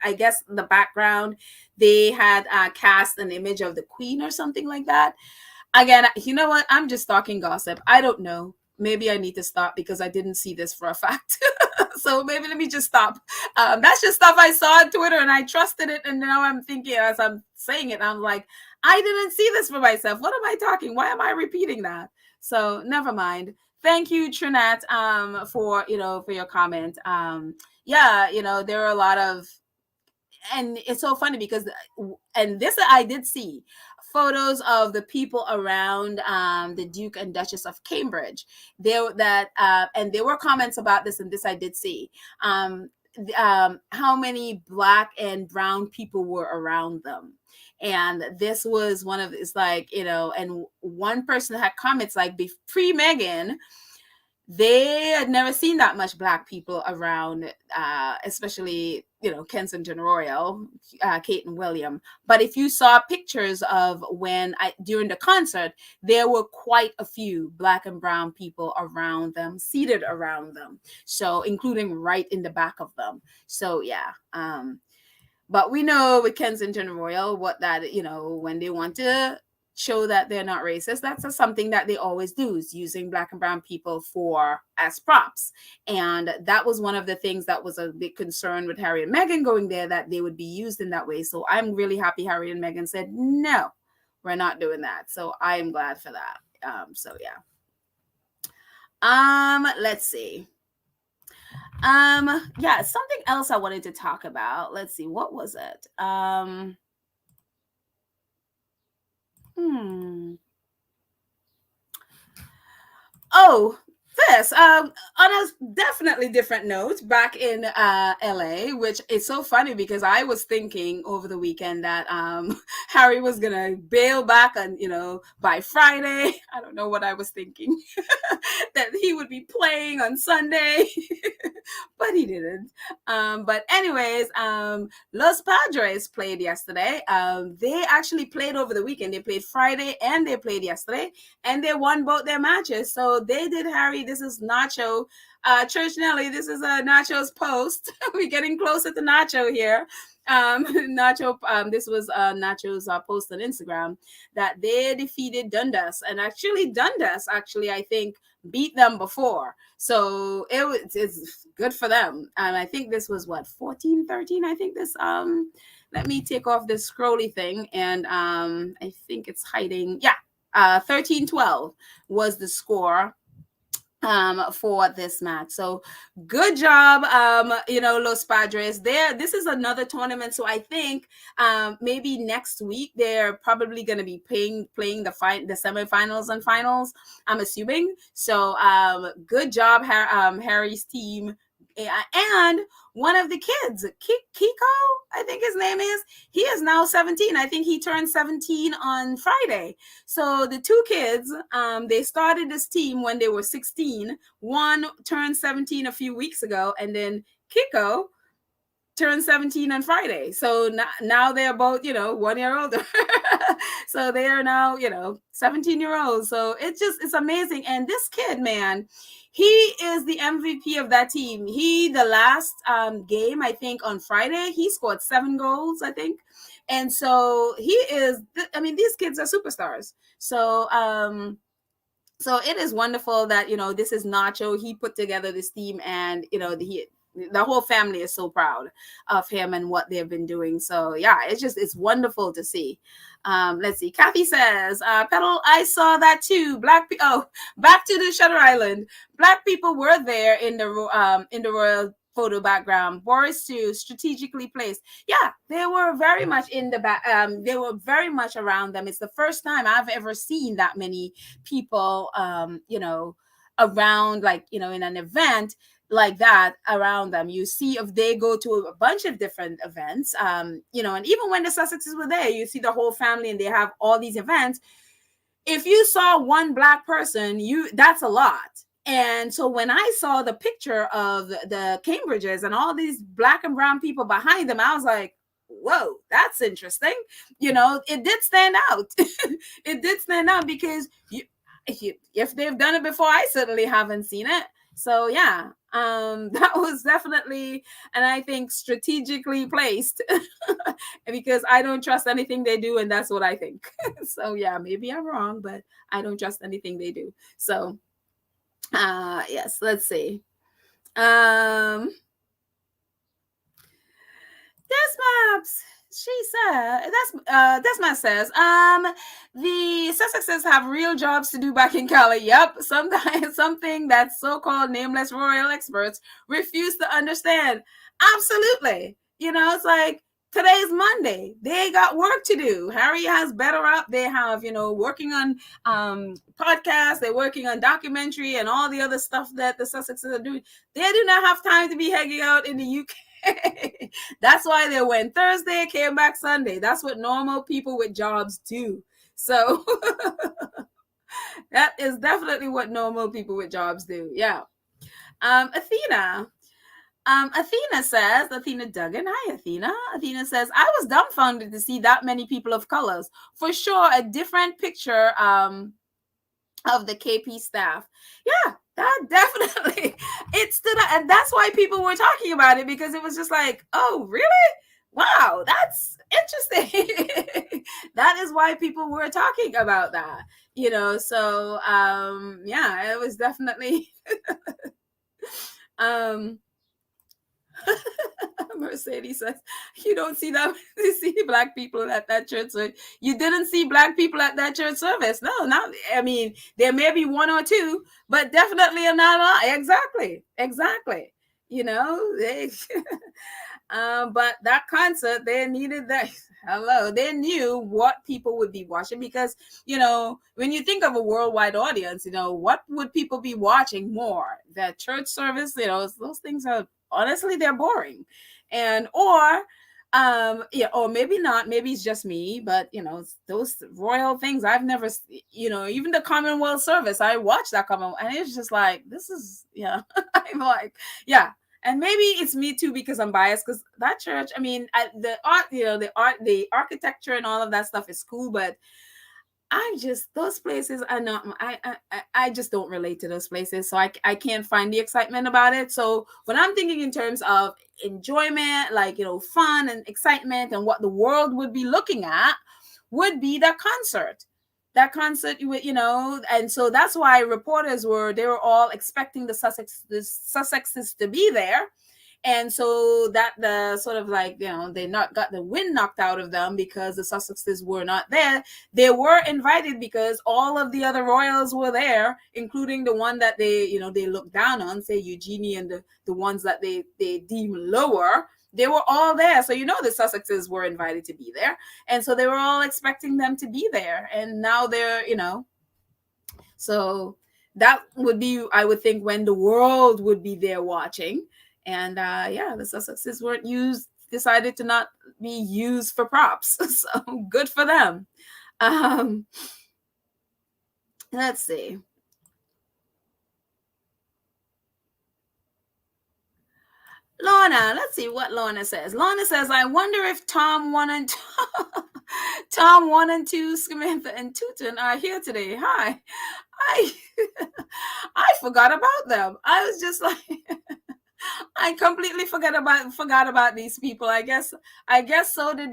I guess the background, they had cast an image of the queen or something like that. Again, you know what? I'm just talking gossip. I don't know. Maybe I need to stop because I didn't see this for a fact. So maybe let me just stop. That's just stuff I saw on Twitter and I trusted it. And now I'm thinking as I'm saying it, I'm like, I didn't see this for myself. What am I talking? Why am I repeating that? So never mind. Thank you, Trinette, for for your comment. Yeah, there are a lot of, and it's so funny because, and this I did see photos of the people around the Duke and Duchess of Cambridge. And there were comments about this, and this I did see. How many black and brown people were around them. And this was one of, it's like, and one person had comments like, pre Meghan, they had never seen that much black people around, especially, Kensington Royal, Kate and William. But if you saw pictures of during the concert, there were quite a few black and brown people around them, seated around them. So including right in the back of them. So yeah. But we know with Kensington Royal, what that, when they want to show that they're not racist, that's something that they always do, is using black and brown people as props. And that was one of the things that was a big concern with Harry and Meghan going there, that they would be used in that way. So I'm really happy Harry and Meghan said, no, we're not doing that. So I am glad for that. So yeah. Let's see. Yeah, something else I wanted to talk about. Let's see, what was it? Oh, this on a definitely different note, back in LA, which is so funny because I was thinking over the weekend that Harry was gonna bail back on, by Friday. I don't know what I was thinking. That he would be playing on Sunday. But he didn't. But anyways, Los Padres played yesterday. They actually played over the weekend. They played Friday and they played yesterday, and they won both their matches. So they did Harry. This is Nacho. Church Nelly, this is Nacho's post. We're getting closer to Nacho here. Nacho, this was Nacho's post on Instagram, that they defeated Dundas, and actually Dundas, I think, beat them before. So it's good for them. And I think this was 14-13. I think this, let me take off this scrolly thing, and I think it's hiding. Yeah, 13-12 was the score for this match. So good job, Los Padres. This is another tournament, so I think maybe next week they're probably going to be playing the semifinals and finals, I'm assuming. So good job, Harry's team. And one of the kids, Kiko, I think his name is, he is now 17. I think he turned 17 on Friday. So the two kids, they started this team when they were 16. One turned 17 a few weeks ago, and then Kiko turned 17 on Friday. So now they're both, 1 year older. So they are now, 17-year-olds. So it's amazing. And this kid, man, he is the MVP of that team. The last game, I think on Friday, he scored 7 goals, I think. And so he is, these kids are superstars. So, so it is wonderful that, this is Nacho. He put together this team, and, the whole family is so proud of him and what they've been doing. So yeah, it's wonderful to see. Let's see. Kathy says, Pedal, I saw that too. Back to the Shutter Island. Black people were there in the royal photo background. Boris too, strategically placed. Yeah, they were very much in the back. They were very much around them. It's the first time I've ever seen that many people, around, like, in an event like that around them. You see, if they go to a bunch of different events, and even when the Sussexes were there, you see the whole family and they have all these events. If you saw one black person, that's a lot. And so when I saw the picture of the Cambridges and all these black and brown people behind them, I was like, whoa, that's interesting. It did stand out. It did stand out because if they've done it before, I certainly haven't seen it. So yeah, That was definitely, and I think strategically placed, because I don't trust anything they do, and that's what I think. So yeah, maybe I'm wrong, but I don't trust anything they do. So yes, let's see. um Desmabs, she said, Desmond says, the Sussexes have real jobs to do back in Cali. Yep, sometimes something that so-called nameless royal experts refuse to understand. Absolutely. It's like today's Monday. They got work to do. Harry has better up. They have, working on podcasts, they're working on documentary and all the other stuff that the Sussexes are doing. They do not have time to be hanging out in the UK. That's why they went Thursday, came back Sunday. That's what normal people with jobs do. So that is definitely what normal people with jobs do. Yeah. Athena. Athena says, Athena Duggan. Hi, Athena. Athena says, I was dumbfounded to see that many people of colors. For sure, a different picture of the KP staff. Yeah, that definitely, it stood out. And that's why people were talking about it, because it was just like, oh, really? Wow, that's interesting. That is why people were talking about that, so yeah, it was definitely um Mercedes says, you don't see that, you see black people at that church service. You didn't see black people at that church service. No, not, I mean, there may be one or two, but definitely not a lot. Exactly. They but that concert, they needed that. Hello, they knew what people would be watching, because when you think of a worldwide audience, what would people be watching more? The church service, those things are, honestly, they're boring. And yeah, or maybe not, maybe it's just me, but those royal things, I've never, even the Commonwealth service, I watched that Commonwealth, and it's just like, this is, yeah. I'm like, yeah. And maybe it's me too, because I'm biased, because that church, I mean, the art, the architecture and all of that stuff is cool, but those places are not, I just don't relate to those places. So I can't find the excitement about it. So when I'm thinking in terms of enjoyment, like, fun and excitement, and what the world would be looking at, would be that concert. And so that's why reporters they were all expecting the Sussexes to be there. And so that the sort of like, they not got the wind knocked out of them because the Sussexes were not there. They were invited because all of the other royals were there, including the one that they look down on, say Eugenie, and the ones that they deem lower. They were all there. So, the Sussexes were invited to be there. And so they were all expecting them to be there. And now they're, so that would be, I would think, when the world would be there watching. And yeah, the Sussexes decided to not be used for props. So good for them. Let's see. Lorna, let's see what Lorna says. Lorna says, I wonder if Tom 1 and 2, Tom 1 and 2, Samantha and Tootin are here today. Hi. I forgot about them. I was just like, I completely forgot about these people. I guess so did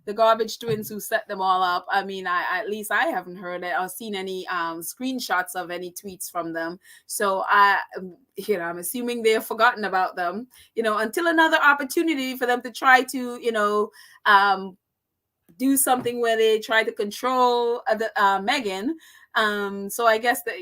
the garbage twins who set them all up. I mean, at least I haven't heard it or seen any screenshots of any tweets from them. So I'm assuming they've forgotten about them, until another opportunity for them to try to, do something where they try to control Meghan. So I guess that,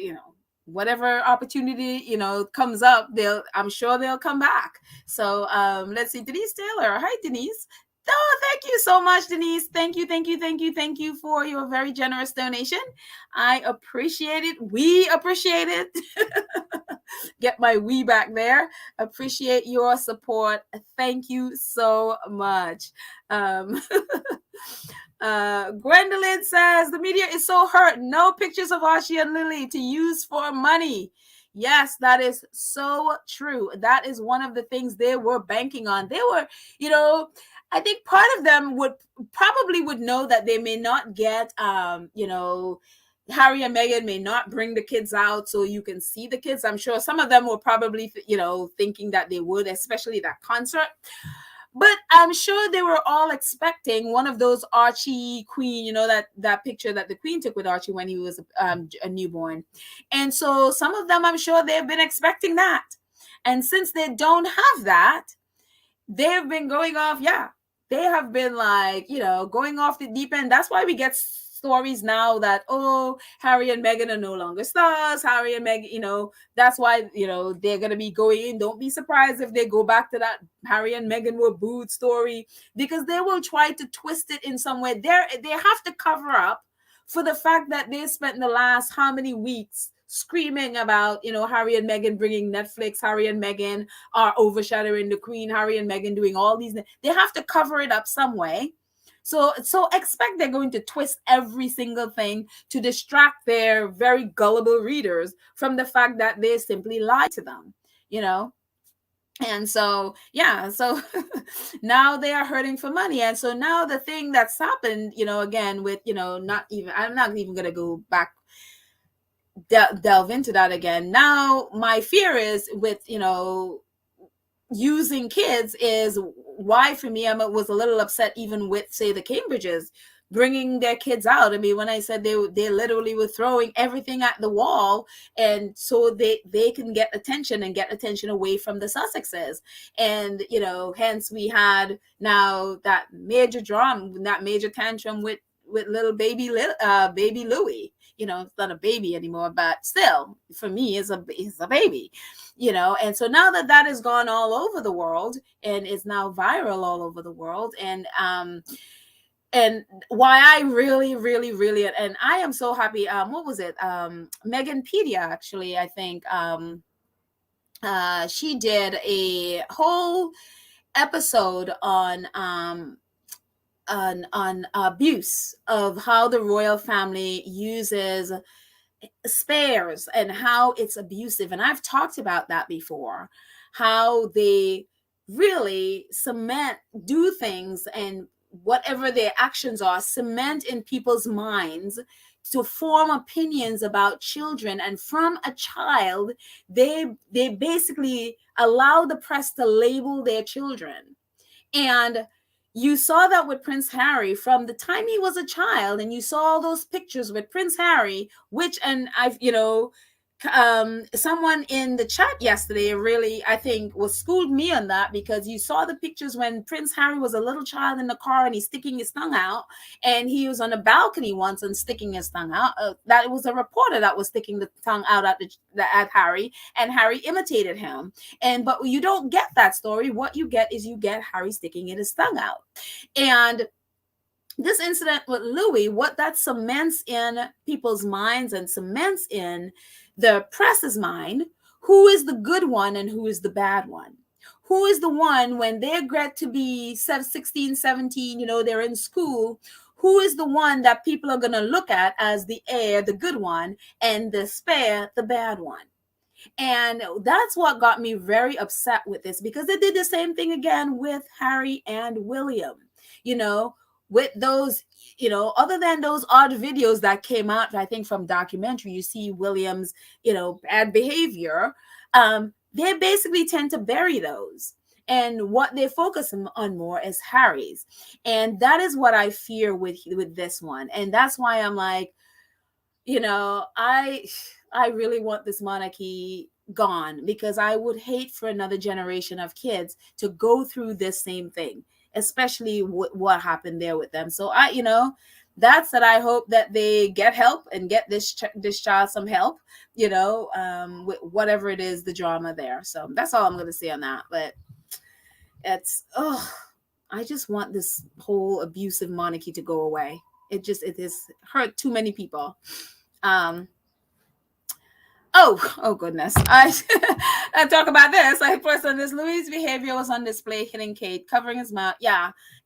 whatever opportunity comes up, I'm sure they'll come back. So let's see. Denise Taylor. Hi, Denise. Oh, thank you so much, Denise. Thank you for your very generous donation. I appreciate it. We appreciate it. Get my we back there. Appreciate your support. Thank you so much. Gwendolyn says, the media is so hurt. No pictures of Archie and Lily to use for money. Yes, that is so true. That is one of the things they were banking on. They were, I think part of them would know that they may not get, Harry and Meghan may not bring the kids out so you can see the kids. I'm sure some of them were probably, thinking that they would, especially that concert. But I'm sure they were all expecting one of those Archie Queen, that picture that the Queen took with Archie when he was a newborn. And so some of them, I'm sure they've been expecting that. And since they don't have that, they've been going off. Yeah, they have been like, going off the deep end. That's why we get stories now that, oh, Harry and Meghan are no longer stars. Harry and Meghan, that's why, they're going to be going in. Don't be surprised if they go back to that Harry and Meghan were booed story, because they will try to twist it in some way. They have to cover up for the fact that they spent the last how many weeks screaming about, Harry and Meghan bringing Netflix, Harry and Meghan are overshadowing the Queen, Harry and Meghan doing all these. They have to cover it up some way. So expect they're going to twist every single thing to distract their very gullible readers from the fact that they simply lied to them, And so, yeah, so now they are hurting for money. And so now the thing that's happened, again, with, I'm not even going to go back, delve into that again. Now, my fear is with, using kids is why, for me, I was a little upset even with, say, the Cambridges bringing their kids out. I mean, when I said they literally were throwing everything at the wall, and so they can get attention and get attention away from the Sussexes. And, hence we had now that major drama, that major tantrum with little baby Louis. It's not a baby anymore, but still, for me, is a baby. And so now that has gone all over the world and is now viral all over the world, and why I really, really, really, and I am so happy. What was it? Meghanpedia, actually, I think, she did a whole episode on abuse, of how the royal family uses spares and how it's abusive. And I've talked about that before, how they really do things, and whatever their actions are, cement in people's minds to form opinions about children. And from a child, they basically allow the press to label their children. And you saw that with Prince Harry from the time he was a child, and you saw all those pictures with Prince Harry, and I've, someone in the chat yesterday really, I think, was schooled me on that, because you saw the pictures when Prince Harry was a little child in the car and he's sticking his tongue out, and he was on a balcony once and sticking his tongue out. That was a reporter that was sticking the tongue out at Harry, and Harry imitated him. But you don't get that story. What you get is Harry sticking his tongue out. And this incident with Louis, what that cements in people's minds and cements in the press's mind, who is the good one and who is the bad one? Who is the one when they get to be 16, 17, they're in school, who is the one that people are going to look at as the heir, the good one, and the spare, the bad one? And that's what got me very upset with this, because they did the same thing again with Harry and William, with those, other than those odd videos that came out, I think, from documentary, you see William's, bad behavior. They basically tend to bury those. And what they focus on more is Harry's. And that is what I fear with this one. And that's why I'm like, I really want this monarchy gone, because I would hate for another generation of kids to go through this same thing, especially what happened there with them. So that's that. I hope that they get help and get this child some help, with whatever it is, the drama there. So that's all I'm going to say on that. But I just want this whole abusive monarchy to go away. It has hurt too many people. Oh goodness. I talk about this. I first on this, Louis' behavior was on display, hitting Kate, covering his mouth,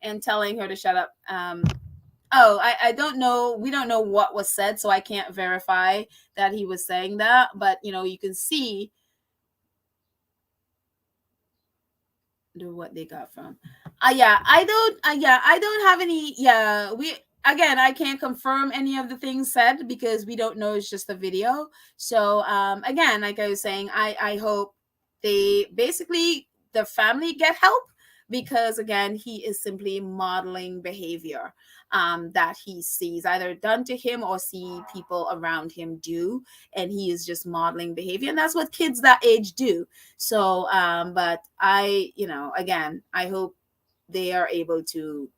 and telling her to shut up. I don't know. We don't know what was said, so I can't verify that he was saying that. But you can see what they got from. I don't have any. again, I can't confirm any of the things said because we don't know. It's just a video. So again, like I was saying, I hope they basically the family get help, because again, he is simply modeling behavior that he sees either done to him or see people around him do, and he is just modeling behavior, and that's what kids that age do. So but I, again, I hope they are able to.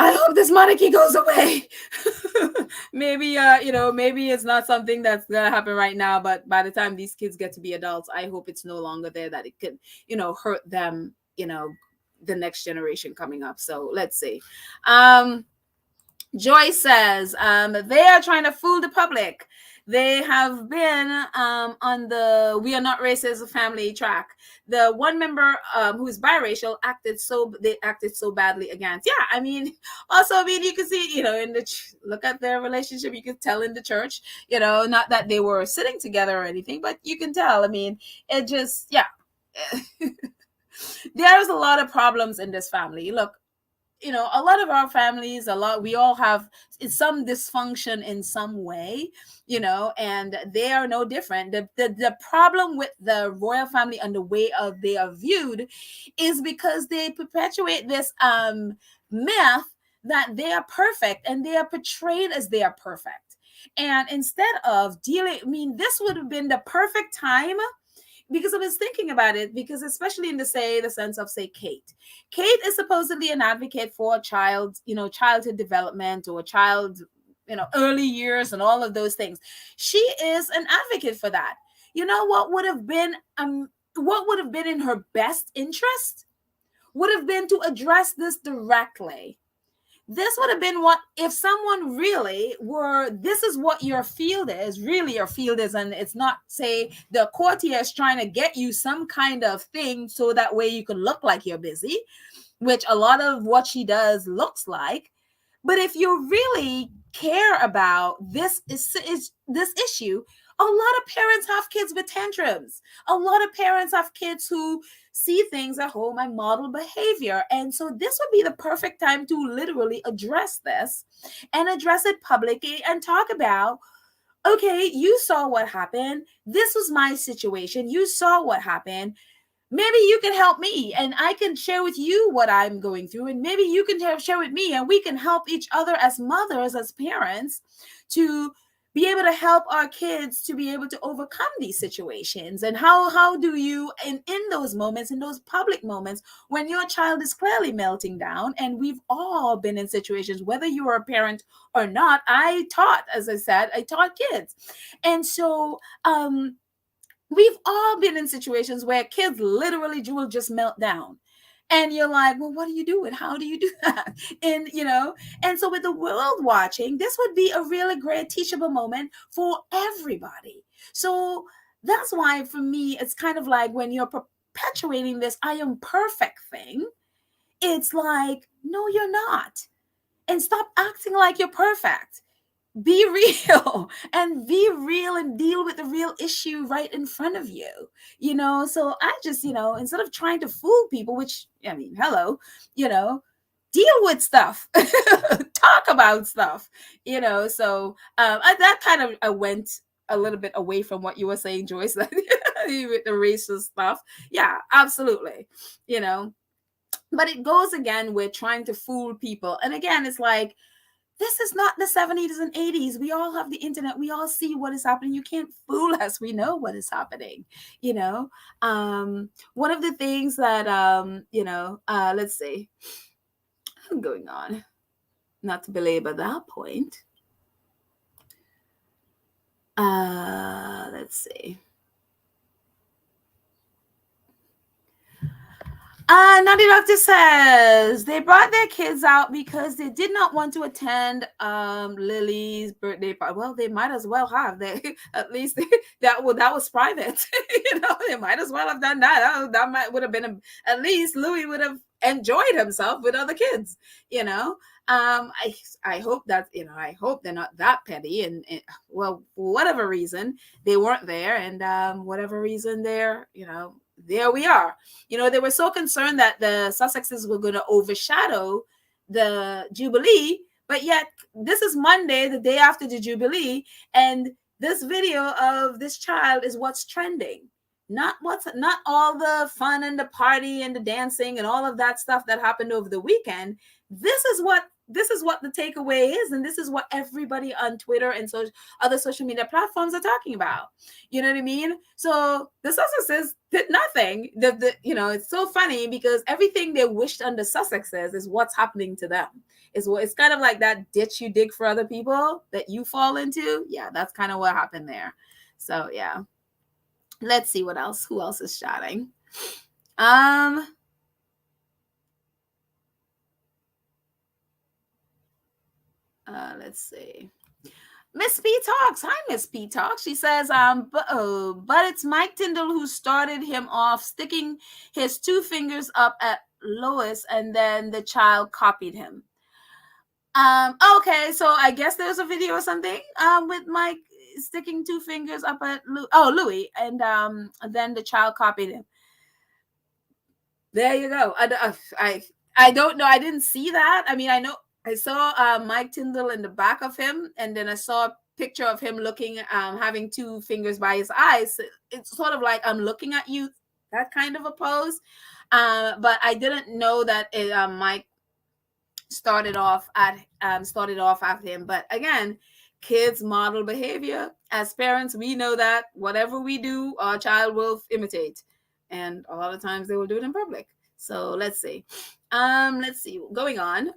I hope this monarchy goes away. Maybe, maybe it's not something that's gonna happen right now, but by the time these kids get to be adults, I hope it's no longer there, that it could, hurt them, the next generation coming up. So let's see. Joy says they are trying to fool the public. They have been on the "We Are Not Racist" family track. The one member who is biracial acted so badly against. Yeah, I mean, also, I mean, you can see, in the look at their relationship. You can tell in the church, not that they were sitting together or anything, but you can tell. I mean, it just, yeah. There's a lot of problems in this family. Look, a lot of our families, we all have some dysfunction in some way, and they are no different. The problem with the royal family and the way they are viewed is because they perpetuate this myth that they are perfect, and they are portrayed as they are perfect. And instead of dealing, I mean, this would have been the perfect time, because I was thinking about it, because especially in the sense of, say, Kate is supposedly an advocate for childhood development, or child, early years, and all of those things. She is an advocate for that. What would have been in her best interest would have been to address this directly. This would have been what, if someone really this is what your field is, and it's not, say, the courtier is trying to get you some kind of thing so that way you can look like you're busy, which a lot of what she does looks like. But if you really care about this issue, a lot of parents have kids with tantrums. A lot of parents have kids who see things at home and model behavior. And so this would be the perfect time to literally address this, and address it publicly, and talk about, okay, you saw what happened. This was my situation. You saw what happened. Maybe you can help me, and I can share with you what I'm going through, and maybe you can share with me, and we can help each other as mothers, as parents, to be able to help our kids to be able to overcome these situations. And how do you, in those moments, in those public moments, when your child is clearly melting down, and we've all been in situations, whether you are a parent or not. As I said, I taught kids. And so, we've all been in situations where kids literally will just melt down. And you're like, well, what do you do? And how do you do that? And, and so with the world watching, this would be a really great teachable moment for everybody. So that's why, for me, it's kind of like, when you're perpetuating this "I am perfect" thing, it's like, no, you're not. And stop acting like you're perfect. Be real and deal with the real issue right in front of you. So I just, instead of trying to fool people, which, I mean, hello, deal with stuff. Talk about stuff. So that kind of, I went a little bit away from what you were saying, Joyce, with the racist stuff. Yeah, absolutely. But it goes again with trying to fool people. And again, it's like, this is not the 70s and 80s. We all have the internet. We all see what is happening. You can't fool us. We know what is happening. One of the things that, let's see, going on, not to belabor that point. Let's see. Naughty Doctor says they brought their kids out because they did not want to attend Lily's birthday party. Well, they might as well have. At least that was private. They might as well have done that. That would have been at least Louis would have enjoyed himself with other kids. I hope that I hope they're not that petty, and well, for whatever reason they weren't there, and whatever reason they're there we are. They were so concerned that the Sussexes were going to overshadow the jubilee, but yet this is Monday, the day after the jubilee, and this video of this child is what's trending. Not all the fun and the party and the dancing and all of that stuff that happened over the weekend. This is what the takeaway is, and this is what everybody on Twitter and other social media platforms are talking about. You know what I mean? So the Sussexes did nothing. It's so funny because everything they wished on the Sussexes is what's happening to them. It's kind of like that ditch you dig for other people that you fall into. Yeah, that's kind of what happened there. So yeah. Let's see what else. Who else is shouting? Let's see. Miss P talks. Hi, Miss P talks. She says, but it's Mike Tyndall who started him off, sticking his two fingers up at Lois, and then the child copied him. Okay, so I guess there was a video or something with Mike sticking two fingers up at Louis, and then the child copied him. There you go. I don't know. I didn't see that. I mean, I saw Mike Tyndall in the back of him, and then I saw a picture of him looking, having two fingers by his eyes. It's sort of like I'm looking at you, that kind of a pose. But I didn't know that Mike started off at him. But again, kids model behavior. As parents, we know that whatever we do, our child will imitate, and a lot of times they will do it in public. So let's see. Going on.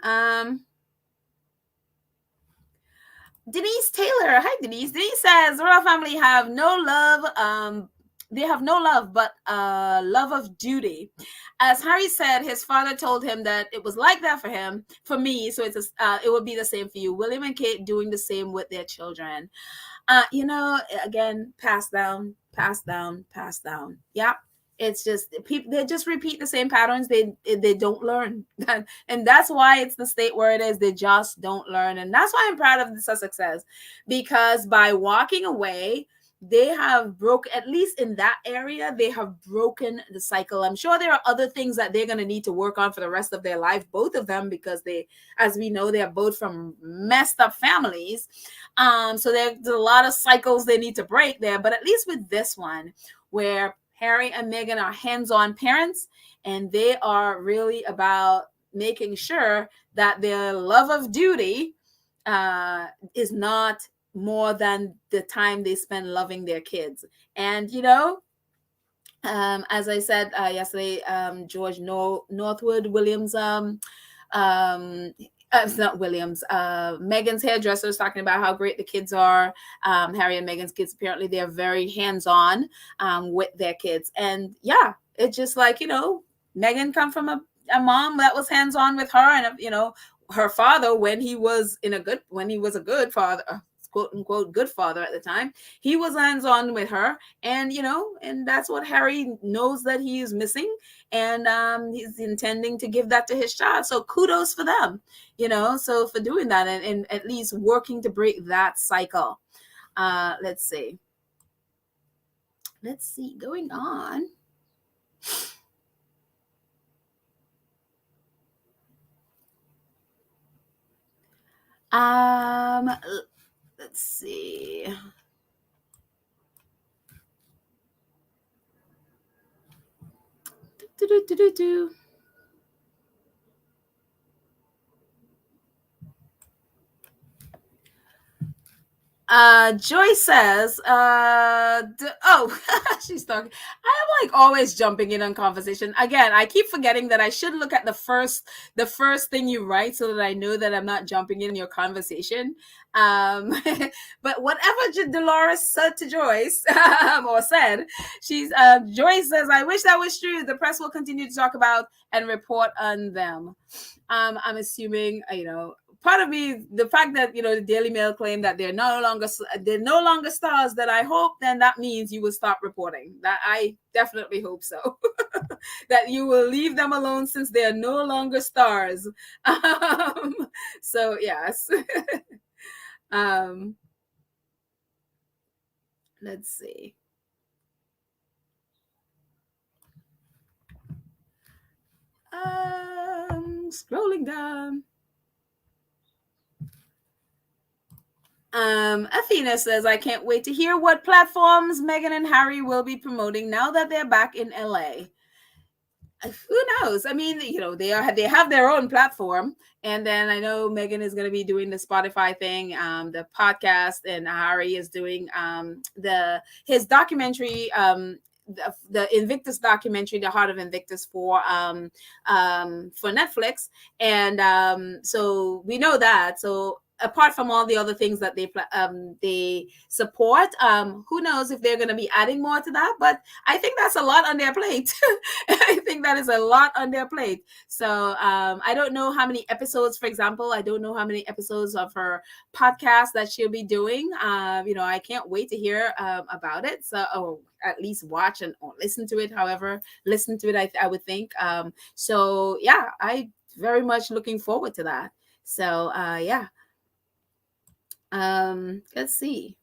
Denise Taylor. Hi, Denise. Denise says the royal family have no love. They have no love, but love of duty. As Harry said, his father told him that it was like that for me. So it would be the same for you. William and Kate doing the same with their children. Again, pass down. Yeah. It's just people, they just repeat the same patterns. They don't learn. And that's why it's the state where it is. They just don't learn. And that's why I'm proud of the Sussexes, because by walking away, they have broken, at least in that area, they have broken the cycle. I'm sure there are other things that they're going to need to work on for the rest of their life, both of them, because they, as we know, they are both from messed up families. So there's a lot of cycles they need to break there. But at least with this one, where Harry and Meghan are hands-on parents, and they are really about making sure that their love of duty is not more than the time they spend loving their kids. And as I said yesterday, George Northwood Williams, it's not Williams, Meghan's hairdresser is talking about how great the kids are. Harry and Meghan's kids, apparently they're very hands-on with their kids. And yeah, it's just like, Meghan come from a mom that was hands-on with her, and her father, when he was a good father, quote unquote good father at the time, he was hands-on with her. And and that's what Harry knows that he is missing, and he's intending to give that to his child. So kudos for them, so for doing that, and at least working to break that cycle. Let's see going on. Let's see. Joy says, she's talking. I am like always jumping in on conversation. Again, I keep forgetting that I should look at the first thing you write so that I know that I'm not jumping in your conversation. But whatever Dolores said to Joyce, or said, Joyce says, I wish that was true. The press will continue to talk about and report on them. I'm assuming, part of me, the fact that the Daily Mail claimed that they're no longer stars, that I hope then that means you will stop reporting. That I definitely hope so. That you will leave them alone since they are no longer stars. So yes. Let's see. Scrolling down. Athena says, I can't wait to hear what platforms Meghan and Harry will be promoting now that they're back in LA. Who knows? I mean, they have their own platform, and then I know Meghan is going to be doing the Spotify thing, the podcast, and Harry is doing the his documentary, the Invictus documentary, The Heart of Invictus for Netflix, and so we know that. So apart from all the other things that they support, who knows if they're going to be adding more to that? But I think that's a lot on their plate. I think that is a lot on their plate. So I don't know how many episodes, for example, I don't know how many episodes of her podcast that she'll be doing. I can't wait to hear about it. So, at least watch or listen to it. However, listen to it, I would think. So yeah, I very much looking forward to that. So yeah. Let's see.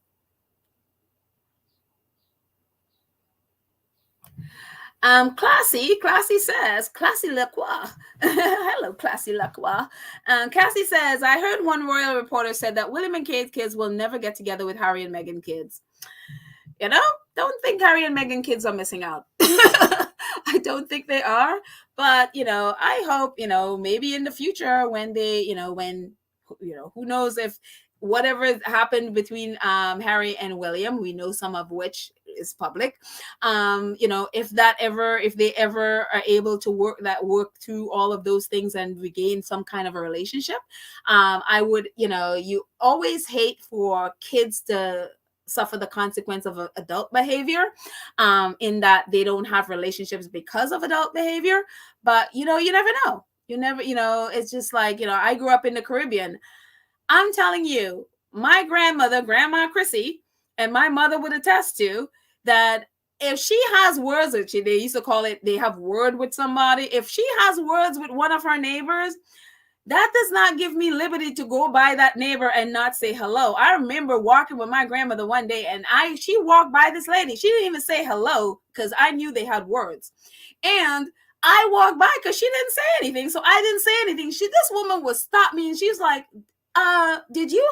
Classy says, Classy Lacroix. Hello, Classy Lacroix. Cassie says, I heard one royal reporter said that William and Kate's kids will never get together with Harry and Meghan kids. Don't think Harry and Meghan kids are missing out. I don't think they are, but I hope, maybe in the future when they, who knows if whatever happened between Harry and William, we know some of which is public. If they ever are able to work through all of those things and regain some kind of a relationship, I would, you always hate for kids to suffer the consequence of adult behavior, in that they don't have relationships because of adult behavior. But you never know. It's just like, I grew up in the Caribbean. I'm telling you, my Grandma Chrissy, and my mother would attest to that. If she has words, they used to call it, they have word with somebody. If she has words with one of her neighbors, that does not give me liberty to go by that neighbor and not say hello. I remember walking with my grandmother one day, and she walked by this lady. She didn't even say hello because I knew they had words. And I walked by because she didn't say anything. So I didn't say anything. This woman would stop me, and she was like, do you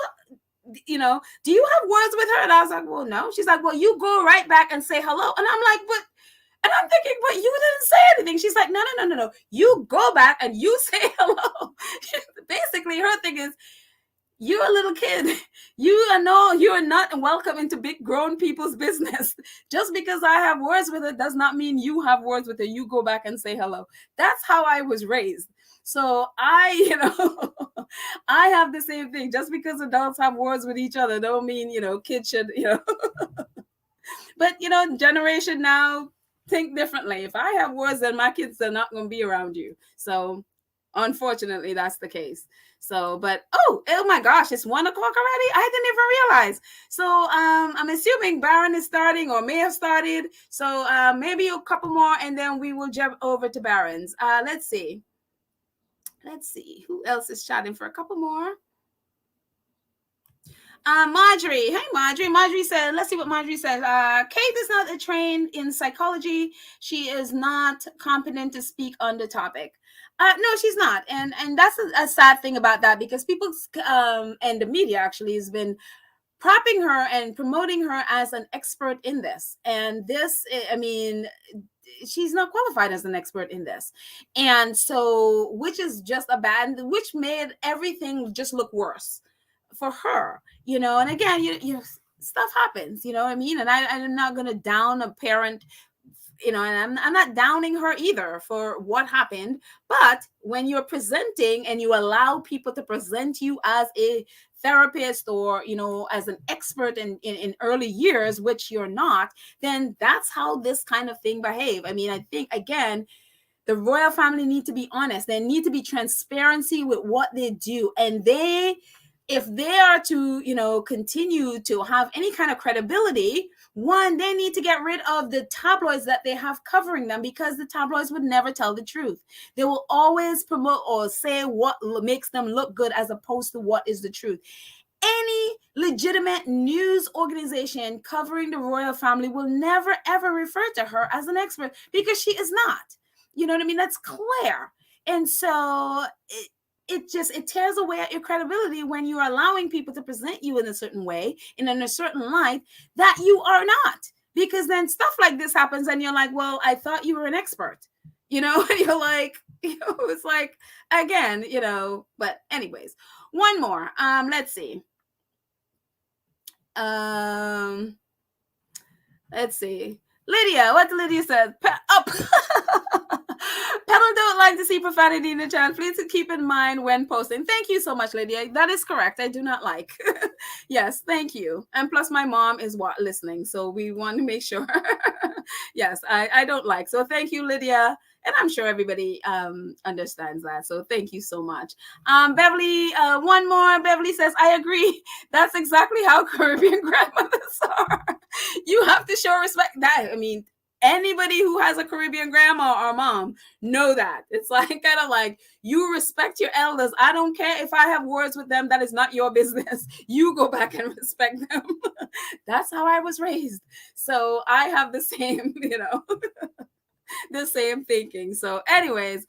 have words with her? And I was like, well, no. She's like, well, you go right back and say hello. And I'm like, but, and I'm thinking, but you didn't say anything. She's like, no. You go back and you say hello. Basically, her thing is, you're a little kid. You are not welcome into big grown people's business. Just because I have words with her does not mean you have words with her. You go back and say hello. That's how I was raised. So I have the same thing. Just because adults have words with each other don't mean, kids should, but, generation now think differently. If I have words, then my kids are not going to be around you. So unfortunately, that's the case. So, but, oh my gosh, it's 1:00 already. I didn't even realize. So I'm assuming Baron is starting or may have started. So maybe a couple more and then we will jump over to Baron's. Let's see. Who else is chatting for a couple more? Marjorie. Hey, Marjorie. Marjorie said, let's see what Marjorie says. Kate is not trained in psychology. She is not competent to speak on the topic. No, she's not. And that's a sad thing about that, because people and the media actually has been propping her and promoting her as an expert in this. And this, I mean, she's not qualified as an expert in this. And so, which is just which made everything just look worse for her, and again, stuff happens, what I mean? And I'm not going to down a parent, and I'm not downing her either for what happened. But when you're presenting and you allow people to present you as a therapist or, as an expert in early years, which you're not, then that's how this kind of thing behave. I mean, I think, again, the royal family need to be honest. There need to be transparency with what they do. And if they are to, continue to have any kind of credibility, one, they need to get rid of the tabloids that they have covering them, because the tabloids would never tell the truth. They will always promote or say what makes them look good as opposed to what is the truth. Any legitimate news organization covering the royal family will never, ever refer to her as an expert, because she is not. You know what I mean? That's clear. And so it tears away at your credibility when you're allowing people to present you in a certain way, in a certain light that you are not. Because then stuff like this happens and you're like, well, I thought you were an expert, and you're like, it's like, again, but anyways, one more. Let's see. Let's see. Lydia, what Lydia said. Up. Pedal don't like to see profanity in the channel. Please keep in mind when posting. Thank you so much, Lydia. That is correct. I do not like. Yes, thank you. And plus, my mom is listening, so we want to make sure. Yes, I don't like. So thank you, Lydia. And I'm sure everybody understands that. So thank you so much. Beverly, one more. Beverly says, I agree. That's exactly how Caribbean grandmothers are. You have to show respect. Anybody who has a Caribbean grandma or mom know that. It's like kind of like, you respect your elders. I don't care if I have words with them. That is not your business. You go back and respect them. That's how I was raised. So I have the same, the same thinking. So anyways,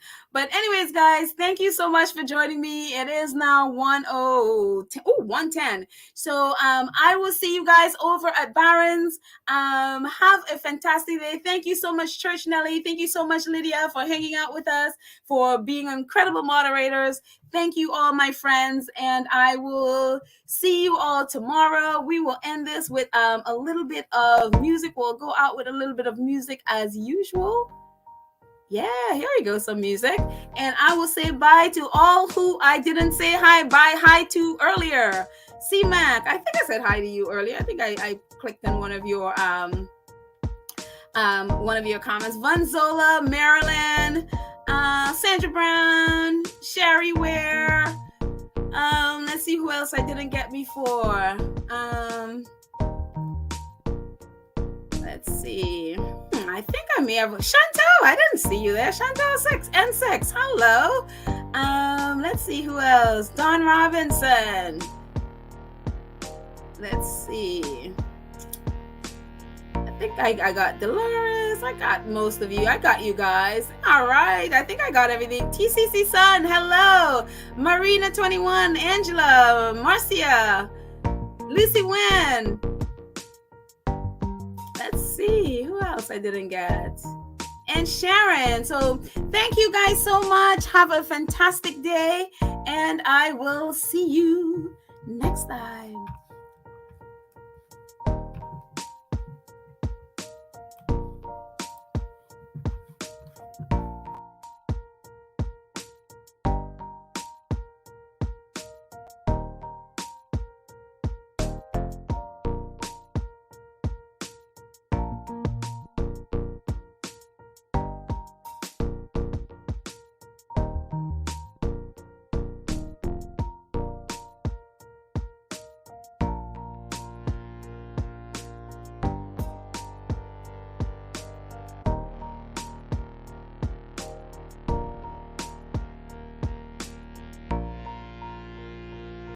guys, thank you so much for joining me. It is now 1:10. So I will see you guys over at Barron's. Have a fantastic day. Thank you so much, Church Nelly. Thank you so much, Lydia, for hanging out with us, for being incredible moderators. Thank you all, my friends, and I will see you all tomorrow. We will end this with a little bit of music. We'll go out with a little bit of music as usual. Yeah, here we go, some music. And I will say bye to all who I didn't say hi to earlier. C-Mac, I think I said hi to you earlier. I think I clicked on one of your comments. Vanzola, Marilyn, Sandra Brown, Sherry Ware. Let's see who else I didn't get before. Let's see. I think I may have Chantel. I didn't see you there. Chantel 6. Hello. Let's see who else. Don Robinson. Let's see. I think I got Dolores. I got most of you. I got you guys. All right. I think I got everything. TCC Sun. Hello. Marina 21. Angela. Marcia. Lucy Wynn. Let's see who else I didn't get. And Sharon. So thank you guys so much. Have a fantastic day. And I will see you next time.